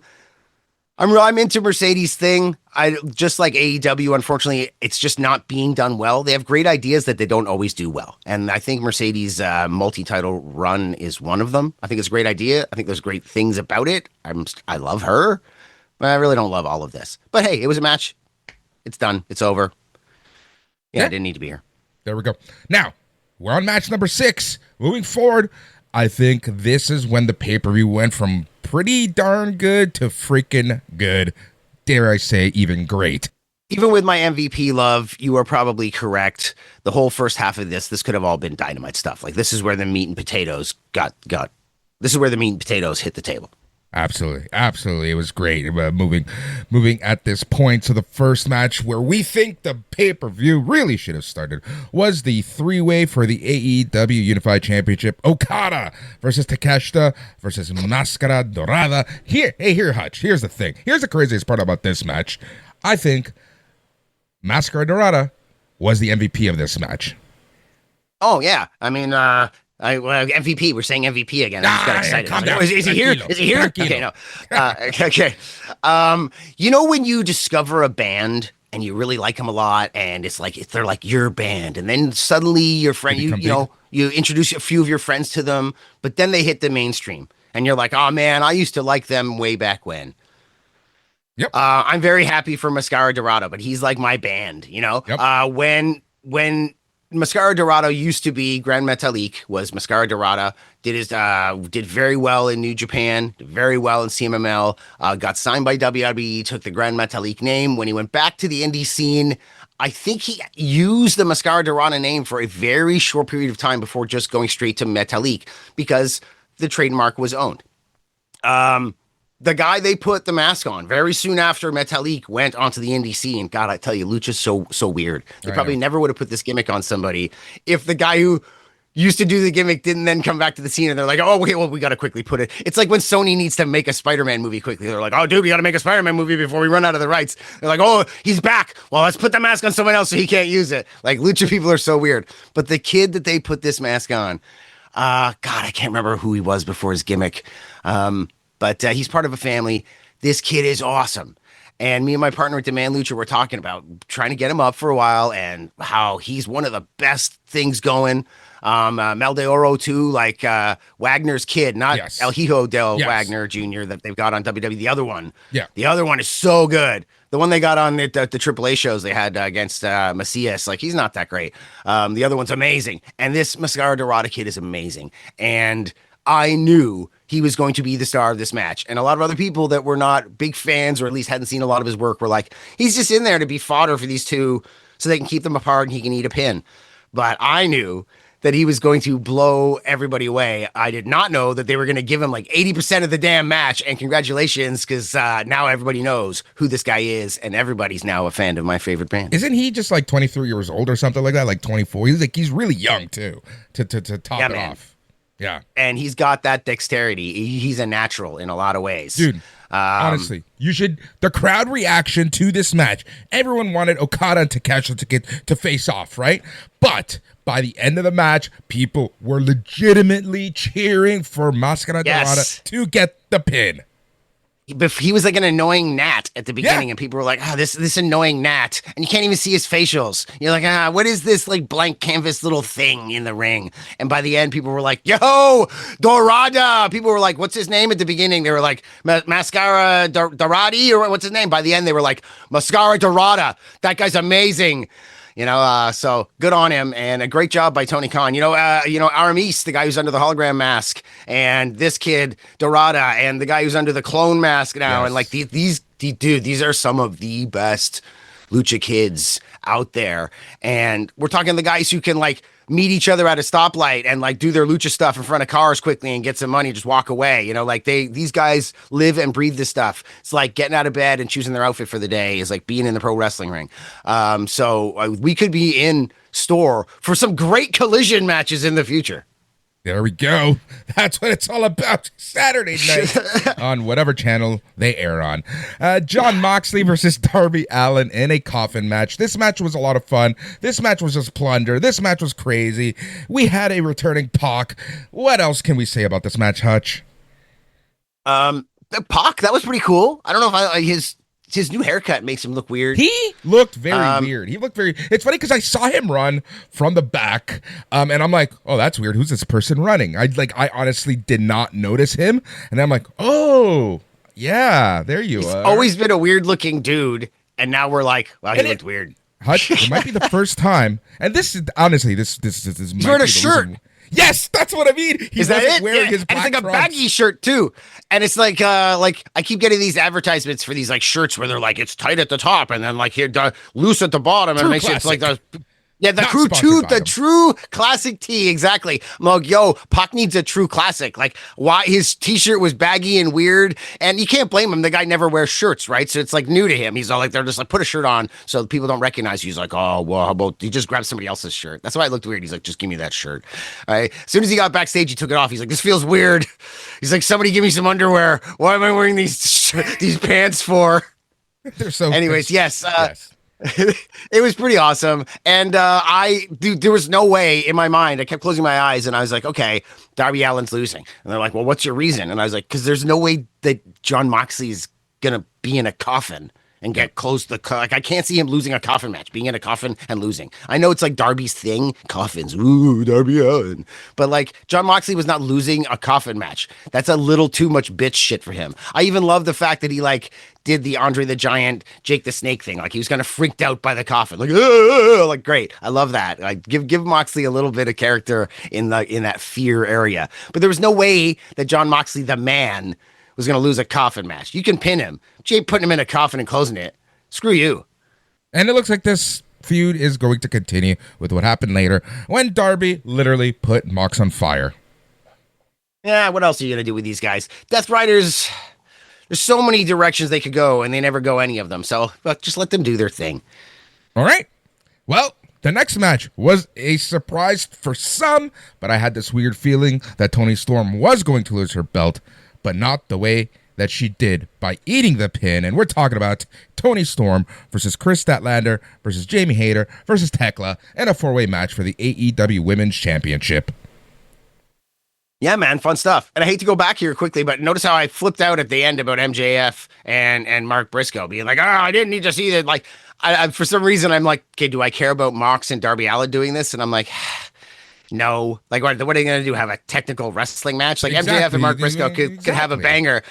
into Mercedes thing. I just like AEW. Unfortunately, it's just not being done well. They have great ideas that they don't always do well. And I think Mercedes' multi-title run is one of them. I think it's a great idea. I think there's great things about it. I love her, but I really don't love all of this. But hey, it was a match. It's done. It's over. Yeah, I didn't need to be here. There we go. Now, we're on match number 6. Moving forward, I think this is when the pay-per-view went from pretty darn good to freaking good. Dare I say, even great. Even with my MVP love, you are probably correct. The whole first half of this could have all been Dynamite stuff. Like, this is where the meat and potatoes this is where the meat and potatoes hit the table. Absolutely. It was great. Moving at this point to the first match where we think the pay-per-view really should have started was the 3-way for the AEW Unified Championship. Okada versus Takeshita versus Máscara Dorada. Here, Hutch. Here's the thing. Here's the craziest part about this match. I think Máscara Dorada was the MVP of this match. Oh, yeah. I mean, MVP. We're saying MVP again. I just got excited. Calm down. Is he here? Is he here? Okay, no. Okay. You know when you discover a band and you really like them a lot, and it's like they're like your band, and then suddenly your friend, you introduce a few of your friends to them, but then they hit the mainstream, and you're like, oh man, I used to like them way back when. Yep. I'm very happy for Máscara Dorada, but he's like my band. You know. Yep. When Máscara Dorada used to be Grand Metalik, was Máscara Dorada, did very well in New Japan, did very well in CMLL, got signed by WWE, took the Grand Metalik name. When he went back to the indie scene, I think he used the Máscara Dorada name for a very short period of time before just going straight to Metalik because the trademark was owned. The guy they put the mask on very soon after Metalik went onto the indie scene. God, I tell you, Lucha's so weird. They probably never would have put this gimmick on somebody if the guy who used to do the gimmick didn't then come back to the scene and they're like, oh, okay, well, we got to quickly put it. It's like when Sony needs to make a Spider-Man movie quickly. They're like, oh, dude, we got to make a Spider-Man movie before we run out of the rights. They're like, oh, he's back. Well, let's put the mask on someone else so he can't use it. Like, Lucha people are so weird. But the kid that they put this mask on, God, I can't remember who he was before his gimmick. But he's part of a family. This kid is awesome. And me and my partner at Demand Lucha were talking about trying to get him up for a while and how he's one of the best things going. Mel de Oro, too, like Wagner's kid, not El Hijo del Wagner Jr. that they've got on WWE. The other one. Yeah. The other one is so good. The one they got on the AAA shows they had against Macias, like, he's not that great. The other one's amazing. And this Máscara Dorada kid is amazing. And I knew he was going to be the star of this match. And a lot of other people that were not big fans or at least hadn't seen a lot of his work were like, he's just in there to be fodder for these two so they can keep them apart and he can eat a pin. But I knew that he was going to blow everybody away. I did not know that they were going to give him like 80% of the damn match. And congratulations, because now everybody knows who this guy is and everybody's now a fan of my favorite band. Isn't he just like 23 years old or something like that? Like 24? He's really young too to top it off. Yeah. And he's got that dexterity. He's a natural in a lot of ways. Dude, honestly, the crowd reaction to this match, everyone wanted Okada and Takeshita to face off, right? But by the end of the match, people were legitimately cheering for Máscara Dorada to get the pin. He was like an annoying gnat at the beginning, and people were like, this annoying gnat. And you can't even see his facials. You're like, what is this like blank canvas little thing in the ring? And by the end, people were like, yo, Dorada. People were like, what's his name at the beginning? They were like, Máscara Doradi, or what's his name? By the end, they were like, Máscara Dorada. That guy's amazing. You know, so good on him, and a great job by Tony Khan. Aramis, the guy who's under the hologram mask, and this kid Dorada, and the guy who's under the clone mask now, and like these are some of the best lucha kids out there. And we're talking the guys who can like meet each other at a stoplight and like do their lucha stuff in front of cars quickly and get some money, just walk away. You know, like these guys live and breathe this stuff. It's like getting out of bed and choosing their outfit for the day is like being in the pro wrestling ring. So we could be in store for some great collision matches in the future. There we go. That's what it's all about. Saturday night on whatever channel they air on. Jon Moxley versus Darby Allin in a coffin match. This match was a lot of fun. This match was just plunder. This match was crazy. We had a returning Pac. What else can we say about this match, Hutch? The Pac, that was pretty cool. I don't know if his new haircut makes him look weird. He looked very weird. It's funny because I saw him run from the back, and I'm like, oh, that's weird. Who's this person running? I honestly did not notice him, and I'm like, oh, yeah, there you are. Always been a weird looking dude, and now we're like, wow, he looked weird. Hutch, it might be the first time, and this is honestly, this he's wearing a shirt. Yes, that's what I mean. Is that it? Wearing his black and it's like a baggy shirt too. And it's like I keep getting these advertisements for these like shirts where they're like it's tight at the top and then like here loose at the bottom and it makes it like the true classic tee, exactly. I'm like, yo, Pac needs a true classic. Like, why his t-shirt was baggy and weird, and you can't blame him. The guy never wears shirts, right? So it's like new to him. He's all like, they're just like, put a shirt on so people don't recognize you. He's like, oh, well, how about you just grab somebody else's shirt? That's why it looked weird. He's like, just give me that shirt. All right. As soon as he got backstage, he took it off. He's like, this feels weird. He's like, somebody give me some underwear. Why am I wearing these pants for? They're so. Anyways, yes. It was pretty awesome. And there was no way in my mind. I kept closing my eyes and I was like, okay, Darby Allin's losing. And they're like, well, what's your reason? And I was like, because there's no way that Jon Moxley's going to be in a coffin and get close to like, I can't see him losing a coffin match, being in a coffin and losing. I know it's like Darby's thing, coffins, ooh, Darby Allin. But like Jon Moxley was not losing a coffin match. That's a little too much bitch shit for him. I even love the fact that he like did the Andre the Giant, Jake the Snake thing. Like he was kind of freaked out by the coffin. Like great. I love that. Like give Moxley a little bit of character in that fear area. But there was no way that Jon Moxley, the man, was going to lose a coffin match. You can pin him. But you ain't putting him in a coffin and closing it. Screw you. And it looks like this feud is going to continue with what happened later when Darby literally put Mox on fire. Yeah, what else are you going to do with these guys? Death Riders, there's so many directions they could go, and they never go any of them. So just let them do their thing. All right. Well, the next match was a surprise for some, but I had this weird feeling that Toni Storm was going to lose her belt, but not the way that she did by eating the pin. And we're talking about Toni Storm versus Chris Statlander versus Jamie Hayter versus Tekla in a 4-way match for the AEW Women's Championship. Yeah, man, fun stuff. And I hate to go back here quickly, but notice how I flipped out at the end about MJF and Mark Briscoe being like, oh, I didn't need to see that. Like, I for some reason, I'm like, okay, do I care about Mox and Darby Allin doing this? And I'm like, no. Like, what are they going to do? Have a technical wrestling match? Like, exactly. MJF and Mark Briscoe could have a banger.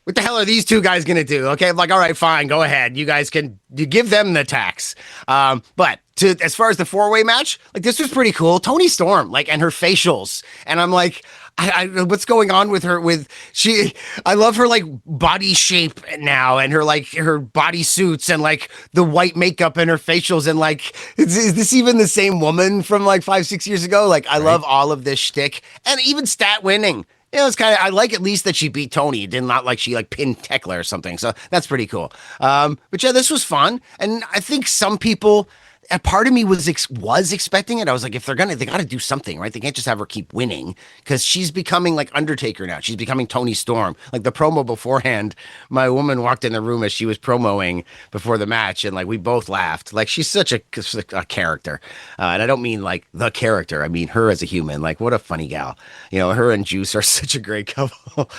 What the hell are these two guys going to do? Okay, I'm like, all right, fine, go ahead. You guys you give them the tax. But as far as the 4-way match, like, this was pretty cool. Toni Storm, like, and her facials. And I'm like, what's going on with her? I love her like body shape now, and her body suits, and like the white makeup and her facials, and like is this even the same woman from like 5-6 years ago? Like I love all of this shtick, and even Stat winning. You know, it's kind of, I like at least that she beat Toni. It did not like she like pinned Tekla or something. So that's pretty cool. But yeah, this was fun, and I think some people. A part of me was expecting it. I was like, if they got to do something, right? They can't just have her keep winning because she's becoming like Undertaker now. She's becoming Toni Storm. Like the promo beforehand, my woman walked in the room as she was promoing before the match, and like we both laughed. Like she's such a character, and I don't mean like the character. I mean her as a human. Like what a funny gal. You know, her and Juice are such a great couple.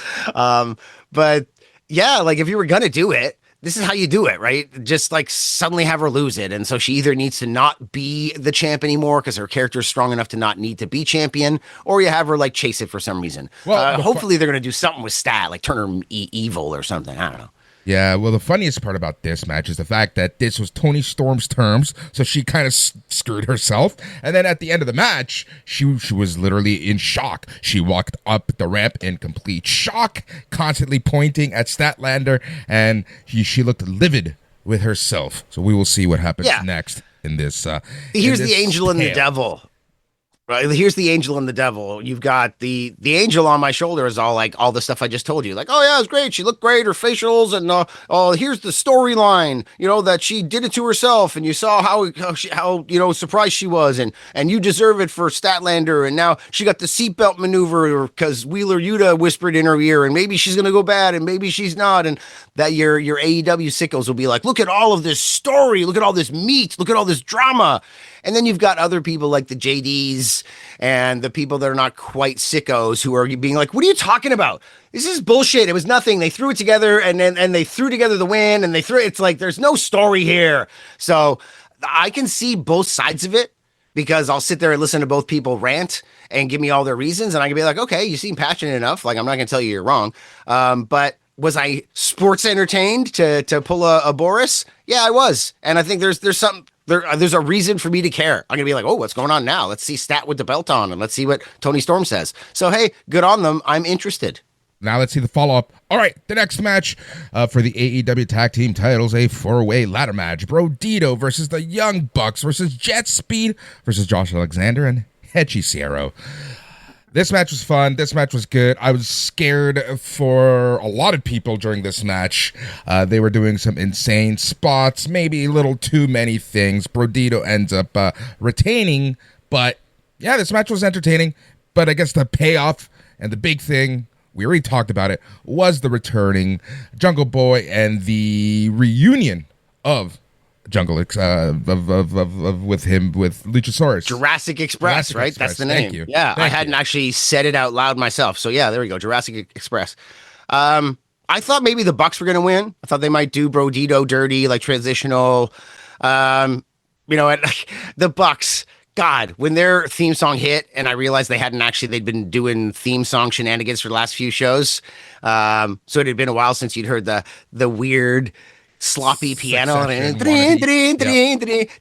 But yeah, like if you were gonna do it. This is how you do it, right? Just like suddenly have her lose it. And so she either needs to not be the champ anymore because her character is strong enough to not need to be champion, or you have her like chase it for some reason. Well, hopefully they're going to do something with Stat, like turn her evil or something. I don't know. Yeah, well, the funniest part about this match is the fact that this was Toni Storm's terms, so she kind of screwed herself. And then at the end of the match, she was literally in shock. She walked up the ramp in complete shock, constantly pointing at Statlander, and she looked livid with herself. So we will see what happens next in this. Here's the angel and the devil. Right, here's the angel and the devil. You've got the angel on my shoulder is all like all the stuff I just told you. Like, oh yeah, it was great. She looked great. Her facials and oh, here's the storyline. You know that she did it to herself, and you saw how surprised she was, and you deserve it for Statlander. And now she got the seatbelt maneuver because Wheeler Yuta whispered in her ear, and maybe she's gonna go bad, and maybe she's not. And that your AEW sickos will be like, look at all of this story, look at all this meat, look at all this drama. And then you've got other people like the JDs and the people that are not quite sickos who are being like, what are you talking about? This is bullshit. It was nothing. They threw it together and they threw together the win and it's like, there's no story here. So I can see both sides of it because I'll sit there and listen to both people rant and give me all their reasons. And I can be like, okay, you seem passionate enough. Like, I'm not going to tell you you're wrong. But was I sports entertained to pull a Boris? Yeah, I was. And I think there's something. There's a reason for me to care. I'm going to be like, oh, what's going on now? Let's see Stat with the belt on, and let's see what Tony Storm says. So, hey, good on them. I'm interested. Now let's see the follow-up. All right, the next match for the AEW Tag Team titles, a four-way ladder match. Brodito versus the Young Bucks versus Jet Speed versus Josh Alexander and Hechicero. This match was fun. This match was good. I was scared for a lot of people during this match. They were doing some insane spots, maybe a little too many things. Brodito ends up retaining, but yeah, this match was entertaining. But I guess the payoff and the big thing, we already talked about it, was the returning Jungle Boy and the reunion of Jungle with Luchasaurus. Jurassic Express, right? That's the name. Thank you. Yeah, I hadn't actually said it out loud myself. So yeah, there we go. Jurassic Express. I thought maybe the Bucks were going to win. I thought they might do Brodito dirty, like transitional. The Bucks, God, when their theme song hit and I realized they'd been doing theme song shenanigans for the last few shows. So it had been a while since you'd heard the weird sloppy piano.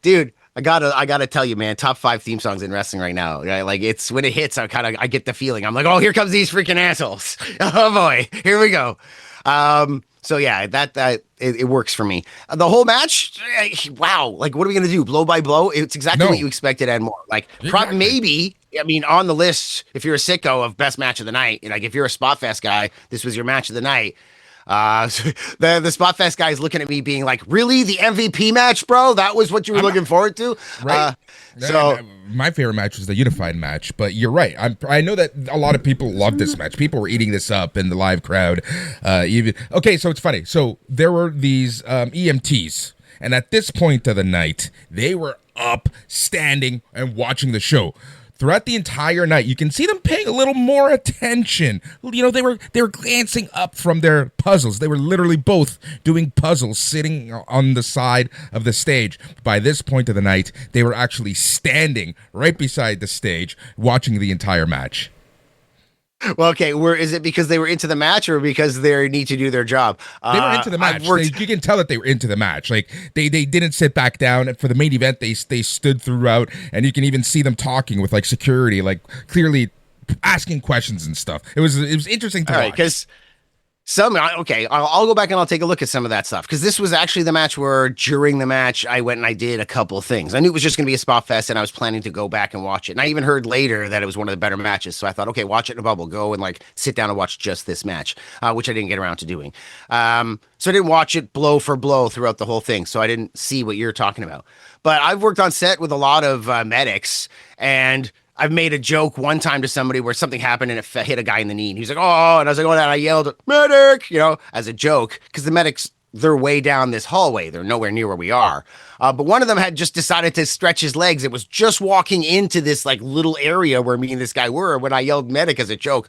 Dude, I gotta tell you, man, top 5 theme songs in wrestling right now. Right? Like, it's when it hits, I get the feeling. I'm like, oh, here comes these freaking assholes. Oh boy, here we go. So yeah, it works for me. The whole match, wow. Like, what are we gonna do? Blow by blow? It's exactly what you expected and more. Like, maybe. I mean, on the list, if you're a sicko of best match of the night, like if you're a Spot Fest guy, this was your match of the night. The Spot Fest guy is looking at me being like, really? The MVP match, bro? That was what you were looking forward to? Right. My favorite match was the unified match, but you're right. I know that a lot of people love this match. People were eating this up in the live crowd. Okay, so it's funny. So there were these EMTs, and at this point of the night, they were up, standing, and watching the show. Throughout the entire night, you can see them paying a little more attention. You know, they were glancing up from their puzzles. They were literally both doing puzzles, sitting on the side of the stage. By this point of the night, they were actually standing right beside the stage, watching the entire match. Well, okay, is it because they were into the match or because they need to do their job? They were into the match. You can tell that they were into the match. Like, they didn't sit back down. For the main event, they stood throughout, and you can even see them talking with, like, security, like, clearly asking questions and stuff. It was interesting to watch. Because I'll go back and I'll take a look at some of that stuff, because this was actually the match where during the match I went and I did a couple things. I knew it was just going to be a Spot Fest, and I was planning to go back and watch it. And I even heard later that it was one of the better matches. So I thought, okay, watch it in a bubble. Go and like sit down and watch just this match, which I didn't get around to doing. So I didn't watch it blow for blow throughout the whole thing. So I didn't see what you're talking about. But I've worked on set with a lot of medics, and I've made a joke one time to somebody where something happened and it hit a guy in the knee. And he was like, oh, and I was like, oh, and I yelled, medic, as a joke, because the medics, they're way down this hallway. They're nowhere near where we are. But one of them had just decided to stretch his legs. It was just walking into this like little area where me and this guy were when I yelled medic as a joke.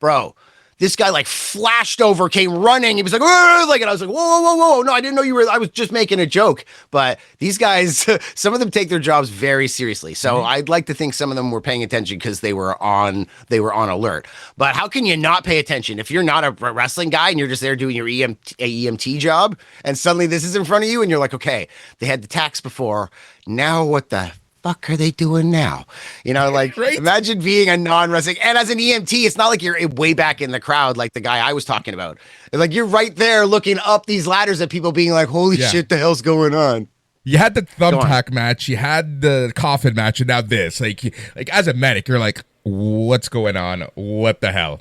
Bro, this guy like flashed over, came running. He was like, and I was like, whoa. No, I didn't know you were. I was just making a joke. But these guys, some of them take their jobs very seriously. So I'd like to think some of them were paying attention because they were on alert. But how can you not pay attention if you're not a wrestling guy and you're just there doing your EMT job, and suddenly this is in front of you and you're like, okay, they had the tax before. Now what the fuck are they doing now? Like, right? Imagine being a non-wrestling, and as an EMT, it's not like you're way back in the crowd like the guy I was talking about. Like, you're right there looking up these ladders at people being like, holy shit, the hell's going on? You had the thumbtack match, you had the coffin match, and now this. Like as a medic, you're like, what's going on? What the hell?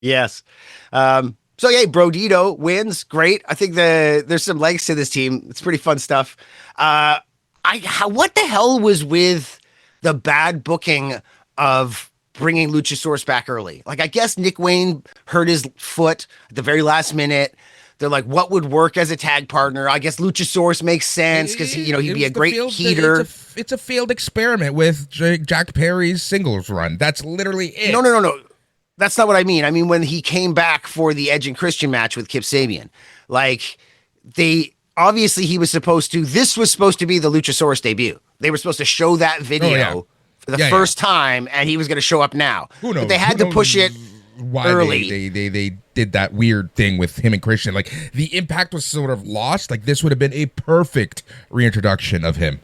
Yes. So yeah, Brodito wins. Great. I think there's some legs to this team. It's pretty fun stuff. What the hell was with the bad booking of bringing Luchasaurus back early? Like, I guess Nick Wayne hurt his foot at the very last minute. They're like, what would work as a tag partner? I guess Luchasaurus makes sense because he'd be a great heater. It's a failed experiment with Jack Perry's singles run. That's literally it. No. That's not what I mean. I mean, when he came back for the Edge and Christian match with Kip Sabian, like obviously he was supposed to, this was supposed to be the Luchasaurus debut. They were supposed to show that video for the first time, and he was going to show up now. Who knows? But they had to push it why early. They did that weird thing with him and Christian. Like, the impact was sort of lost. Like, this would have been a perfect reintroduction of him.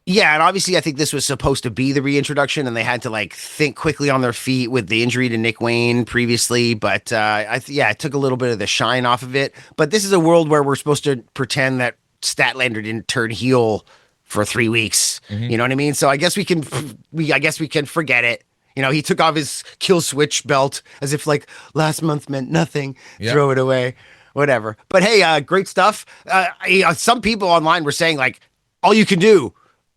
Yeah, and obviously I think this was supposed to be the reintroduction, and they had to like think quickly on their feet with the injury to Nick Wayne previously. But it took a little bit of the shine off of it. But this is a world where we're supposed to pretend that Statlander didn't turn heel for 3 weeks. Mm-hmm. You know what I mean? So I guess we can forget it. You know, he took off his kill switch belt as if like last month meant nothing. Yep. Throw it away, whatever. But hey, great stuff. Some people online were saying like, all you can do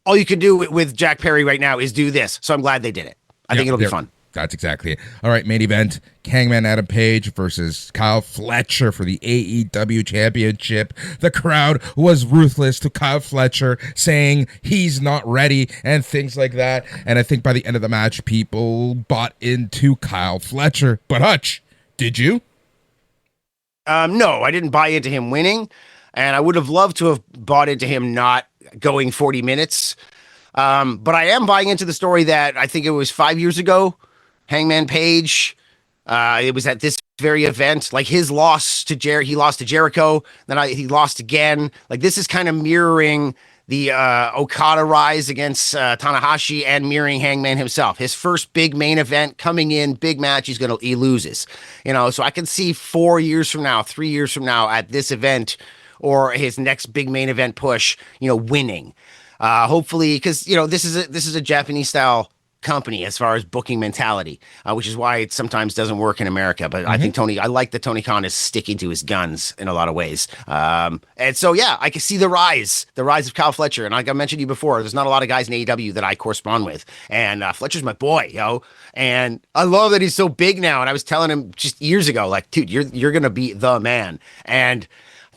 with Jack Perry right now is do this. So I'm glad they did it. I think it'll be fun. That's exactly it. All right, main event, Hangman Adam Page versus Kyle Fletcher for the AEW Championship. The crowd was ruthless to Kyle Fletcher, saying he's not ready and things like that. And I think by the end of the match, people bought into Kyle Fletcher. But Hutch, did you? No, I didn't buy into him winning. And I would have loved to have bought into him not going 40 minutes. But I am buying into the story that I think it was 5 years ago, Hangman Page, it was at this very event, like his loss to he lost to Jericho, then he lost again. Like, this is kind of mirroring the Okada rise against Tanahashi and mirroring Hangman himself. His first big main event coming in, big match, he loses. You know, so I can see 4 years from now, 3 years from now at this event or his next big main event push, winning. Hopefully, because, this is a Japanese style company as far as booking mentality, which is why it sometimes doesn't work in America. But I think I like that Tony Khan is sticking to his guns in a lot of ways. And so, yeah, I can see the rise of Kyle Fletcher. And like I mentioned to you before, there's not a lot of guys in AEW that I correspond with. And Fletcher's my boy, and I love that he's so big now. And I was telling him just years ago, like, dude, you're going to be the man. And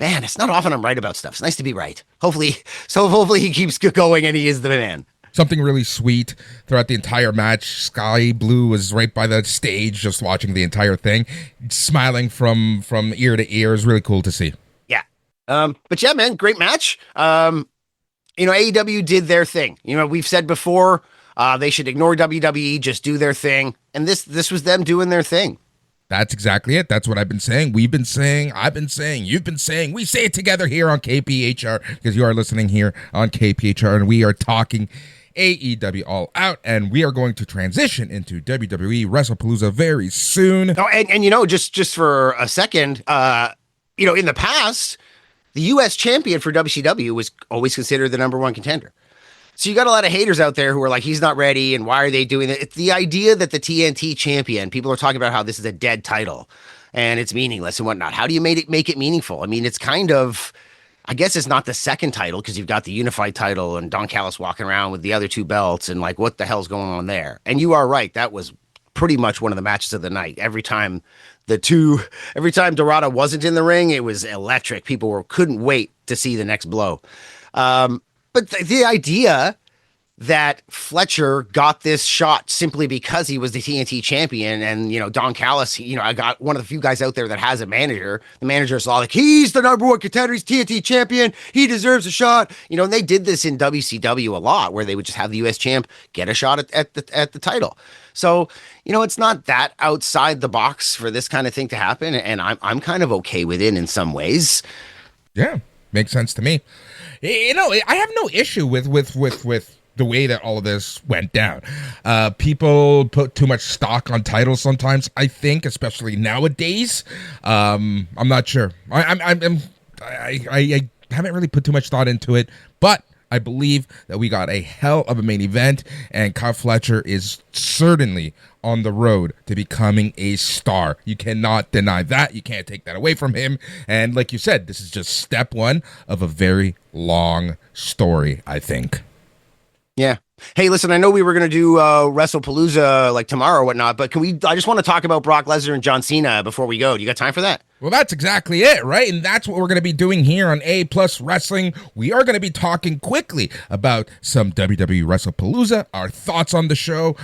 man, it's not often I'm right about stuff. It's nice to be right. Hopefully he keeps going and he is the man. Something really sweet throughout the entire match. Sky Blue was right by the stage just watching the entire thing, smiling from ear to ear. It was really cool to see. Yeah. But yeah, man, great match. AEW did their thing. We've said before, they should ignore WWE, just do their thing. And this was them doing their thing. That's exactly it. That's what I've been saying. We've been saying, I've been saying, you've been saying. We say it together here on KPHR because you are listening here on KPHR, and we are talking AEW All Out, and we are going to transition into WWE Wrestlepalooza very soon. Oh, and just for a second, in the past, the U.S. champion for WCW was always considered the number one contender. So you got a lot of haters out there who are like, he's not ready, and why are they doing it? It's the idea that the TNT champion, people are talking about how this is a dead title, and it's meaningless and whatnot. How do you make it meaningful? I mean, it's kind of, I guess it's not the second title because you've got the unified title and Don Callis walking around with the other two belts, and like, what the hell's going on there? And you are right. That was pretty much one of the matches of the night. Every time Dorada wasn't in the ring, it was electric. People couldn't wait to see the next blow. But the idea that Fletcher got this shot simply because he was the TNT champion, and, Don Callis, I got one of the few guys out there that has a manager. The manager's all like, he's the number one contender, he's TNT champion, he deserves a shot. And they did this in WCW a lot, where they would just have the US champ get a shot at the title. So, it's not that outside the box for this kind of thing to happen, and I'm kind of okay with it in some ways. Yeah, makes sense to me. I have no issue with the way that all of this went down. People put too much stock on titles sometimes, I think, especially nowadays. I'm not sure. I haven't really put too much thought into it, but I believe that we got a hell of a main event, and Kyle Fletcher is certainly on the road to becoming a star. You cannot deny that. You can't take that away from him. And like you said, this is just step one of a very long story, I think. Yeah. Hey, listen, I know we were going to do Wrestlepalooza like tomorrow or whatnot, but I just want to talk about Brock Lesnar and John Cena before we go. Do you got time for that? Well, that's exactly it, right? And that's what we're going to be doing here on A Plus Wrestling. We are going to be talking quickly about some WWE Wrestlepalooza, our thoughts on the show,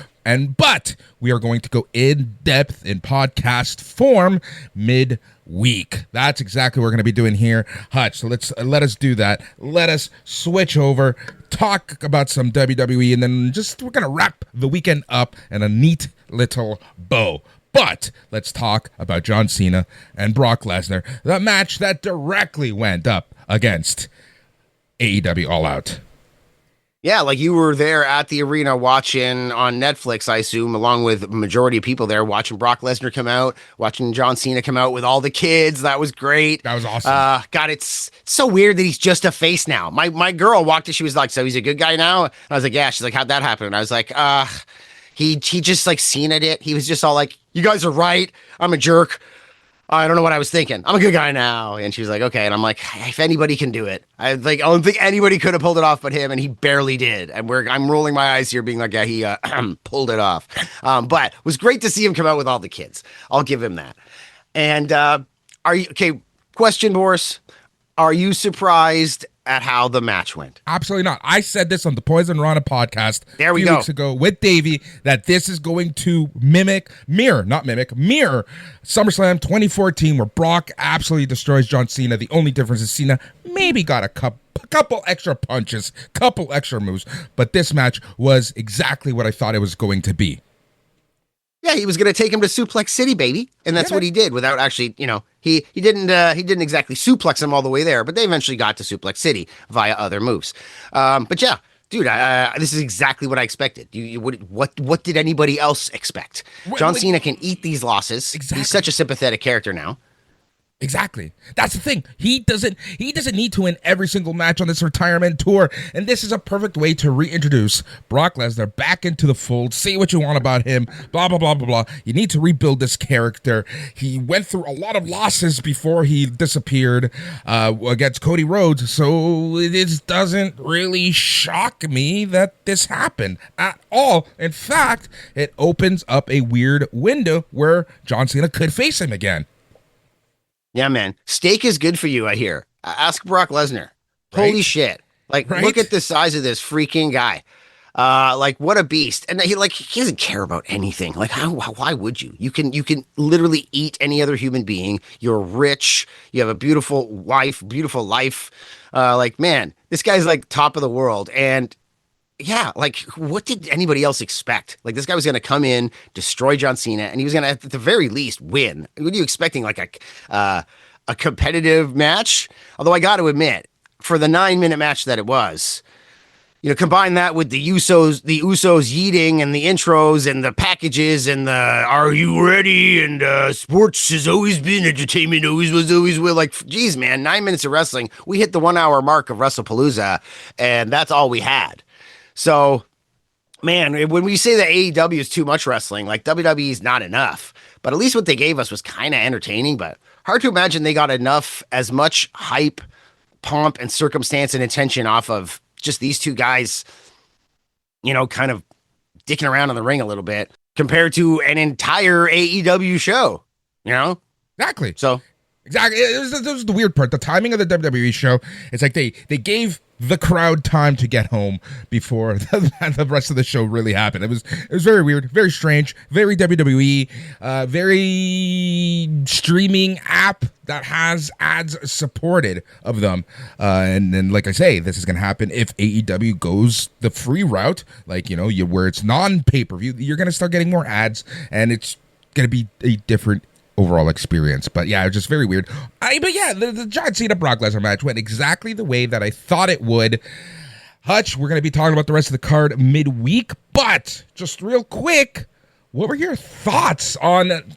but we are going to go in depth in podcast form midweek. That's exactly what we're going to be doing here, Hutch. So let us do that. Let us switch over, talk about some WWE, and then we're going to wrap the weekend up in a neat little bow. But let's talk about John Cena and Brock Lesnar, the match that directly went up against AEW All Out. Yeah, like you were there at the arena watching on Netflix, I assume, along with the majority of people there, watching Brock Lesnar come out, watching John Cena come out with all the kids. That was great. That was awesome. God, it's so weird that he's just a face now. My girl walked in, she was like, so he's a good guy now? And I was like, yeah. She's like, how'd that happen? And I was like, he just like Cena'd it. He was just all like, you guys are right. I'm a jerk. I don't know what I was thinking. I'm a good guy now. And she was like, okay. And I'm like, if anybody can do it, I don't think anybody could have pulled it off but him. And he barely did. And I'm rolling my eyes here being like, yeah, he pulled it off. But it was great to see him come out with all the kids. I'll give him that. And question, Boris, are you surprised at how the match went? Absolutely not. I said this on the Poison Rana podcast a few weeks ago with Davey that this is going to mirror SummerSlam 2014, where Brock absolutely destroys John Cena. The only difference is Cena maybe got a couple extra punches, couple extra moves, but this match was exactly what I thought it was going to be. Yeah, he was going to take him to Suplex City, baby, and that's what he did without actually, he didn't exactly suplex him all the way there, but they eventually got to Suplex City via other moves. But yeah, dude, this is exactly what I expected. What did anybody else expect? John Cena can eat these losses. Exactly. He's such a sympathetic character now. Exactly. That's the thing. He doesn't need to win every single match on this retirement tour. And this is a perfect way to reintroduce Brock Lesnar back into the fold. Say what you want about him. Blah, blah, blah, blah, blah. You need to rebuild this character. He went through a lot of losses before he disappeared against Cody Rhodes. So it doesn't really shock me that this happened at all. In fact, it opens up a weird window where John Cena could face him again. Yeah, man. Steak is good for you, I hear. Ask Brock Lesnar. Right? Holy shit. Look at the size of this freaking guy. What a beast. And he doesn't care about anything. Why would you? You can literally eat any other human being. You're rich. You have a beautiful wife, beautiful life. Man, this guy's top of the world. And yeah, what did anybody else expect? This guy was going to come in, destroy John Cena, and he was going to, at the very least, win. What are you expecting? A competitive match? Although I got to admit, for the 9-minute match that it was, combine that with the Usos yeeting and the intros and the packages and the "Are you ready?" and sports has always been entertainment, always was, always will. Geez, man, 9 minutes of wrestling. We hit the 1 hour mark of Wrestlepalooza, and that's all we had. So, man, when we say that AEW is too much wrestling, WWE is not enough. But at least what they gave us was kind of entertaining, but hard to imagine they got as much hype, pomp, and circumstance and attention off of just these two guys, kind of dicking around in the ring a little bit compared to an entire AEW show, Exactly. So, exactly. It was the weird part. The timing of the WWE show, it's like they gave the crowd time to get home before the rest of the show really happened. It was very weird, very strange, very WWE, very streaming app that has ads supported of them. And then, like I say, this is going to happen if AEW goes the free route, where it's non-pay-per-view. You're going to start getting more ads, and it's going to be a different overall experience. But yeah, it was just very weird. The John Cena Brock Lesnar match went exactly the way that I thought it would. Hutch, we're going to be talking about the rest of the card midweek, but just real quick, what were your thoughts on the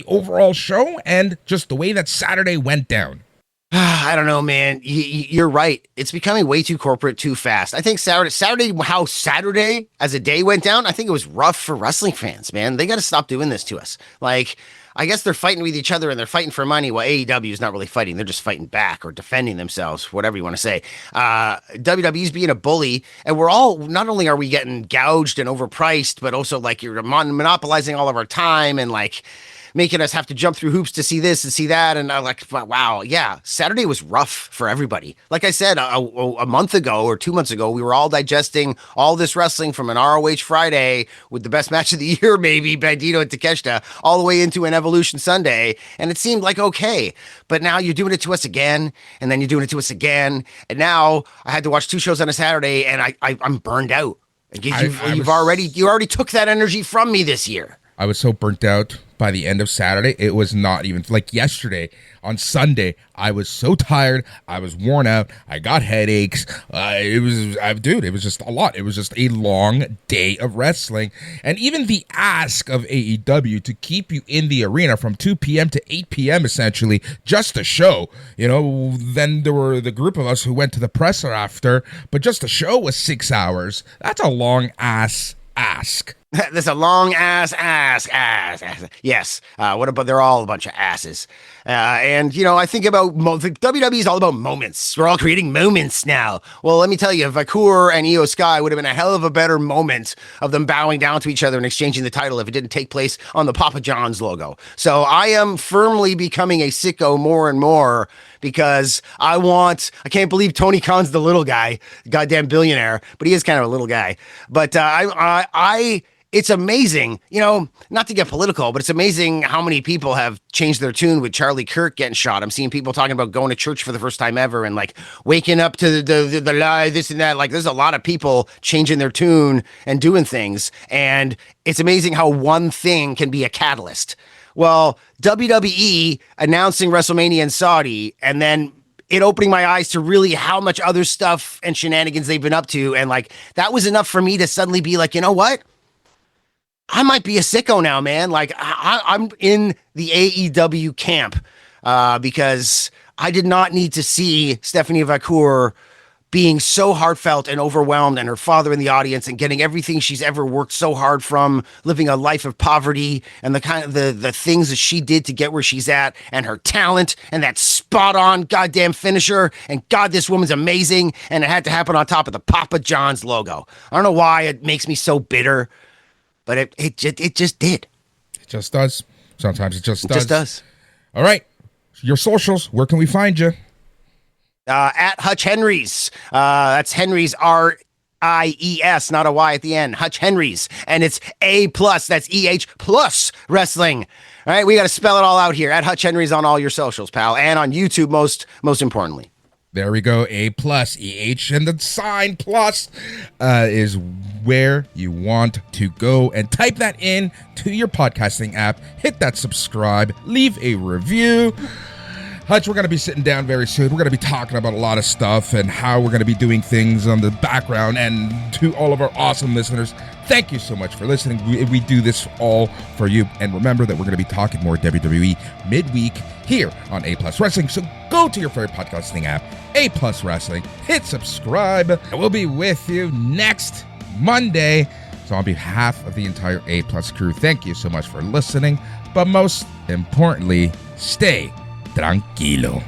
overall show and just the way that Saturday went down? I don't know, man. You're right. It's becoming way too corporate too fast. I think how Saturday as a day went down, I think it was rough for wrestling fans, man. They got to stop doing this to us. Like, I guess they're fighting with each other and they're fighting for money. Well, AEW is not really fighting. They're just fighting back or defending themselves, whatever you want to say. WWE's being a bully. And we're all, not only are we getting gouged and overpriced, but also like you're monopolizing all of our time and like making us have to jump through hoops to see this and see that. And I'm like, wow, yeah, Saturday was rough for everybody. Like I said, a month ago or 2 months ago, we were all digesting all this wrestling from an ROH Friday with the best match of the year, maybe, Bandito and Takeshita, all the way into an Evolution Sunday. And it seemed like, okay, but now you're doing it to us again, and then you're doing it to us again. And now I had to watch 2 shows on a Saturday, and I'm burned out. You already took that energy from me this year. I was so burnt out by the end of Saturday. It was not even like yesterday on Sunday. I was so tired. I was worn out. I got headaches. It was just a lot. It was just a long day of wrestling. And even the ask of AEW to keep you in the arena from 2 p.m. to 8 p.m. essentially just a show. You know, then there were the group of us who went to the presser after, but just the show was 6 hours. That's a long ass ask. There's a long ass. Yes. What about, they're all a bunch of asses. And, you know, I think about the WWE is all about moments. We're all creating moments now. Well, let me tell you, Vakur and Io Sky would have been a hell of a better moment of them bowing down to each other and exchanging the title if it didn't take place on the Papa John's logo. So I am firmly becoming a sicko more and more because I can't believe Tony Khan's the little guy, goddamn billionaire, but he is kind of a little guy. But it's amazing, you know, not to get political, but it's amazing how many people have changed their tune with Charlie Kirk getting shot. I'm seeing people talking about going to church for the first time ever and like waking up to the lie, this and that. Like there's a lot of people changing their tune and doing things. And it's amazing how one thing can be a catalyst. Well, WWE announcing WrestleMania in Saudi and then it opening my eyes to really how much other stuff and shenanigans they've been up to. And like, that was enough for me to suddenly be like, you know what? I might be a sicko now, man. Like I'm in the AEW camp because I did not need to see Stephanie Vakur being so heartfelt and overwhelmed and her father in the audience and getting everything she's ever worked so hard from, living a life of poverty and the kind of the things that she did to get where she's at and her talent and that spot on goddamn finisher. And God, this woman's amazing. And it had to happen on top of the Papa John's logo. I don't know why it makes me so bitter. But it just did. It just does. Sometimes it just does. All right. Your socials, where can we find you? At Hutch Henry's. That's Henry's RIES, not a Y at the end. Hutch Henry's. And it's A+. That's EH plus wrestling. All right. We got to spell it all out here. At Hutch Henry's on all your socials, pal. And on YouTube, most importantly. There we go. A+, EH, and the sign plus is where you want to go. And type that in to your podcasting app. Hit that subscribe. Leave a review. Hutch, we're going to be sitting down very soon. We're going to be talking about a lot of stuff and how we're going to be doing things on the background. And to all of our awesome listeners, thank you so much for listening. We do this all for you. And remember that we're going to be talking more WWE midweek here on A+ Wrestling. So go to your favorite podcasting app, A+ Wrestling, hit subscribe, and we'll be with you next Monday. So on behalf of the entire A+ crew, thank you so much for listening. But most importantly, stay tranquilo.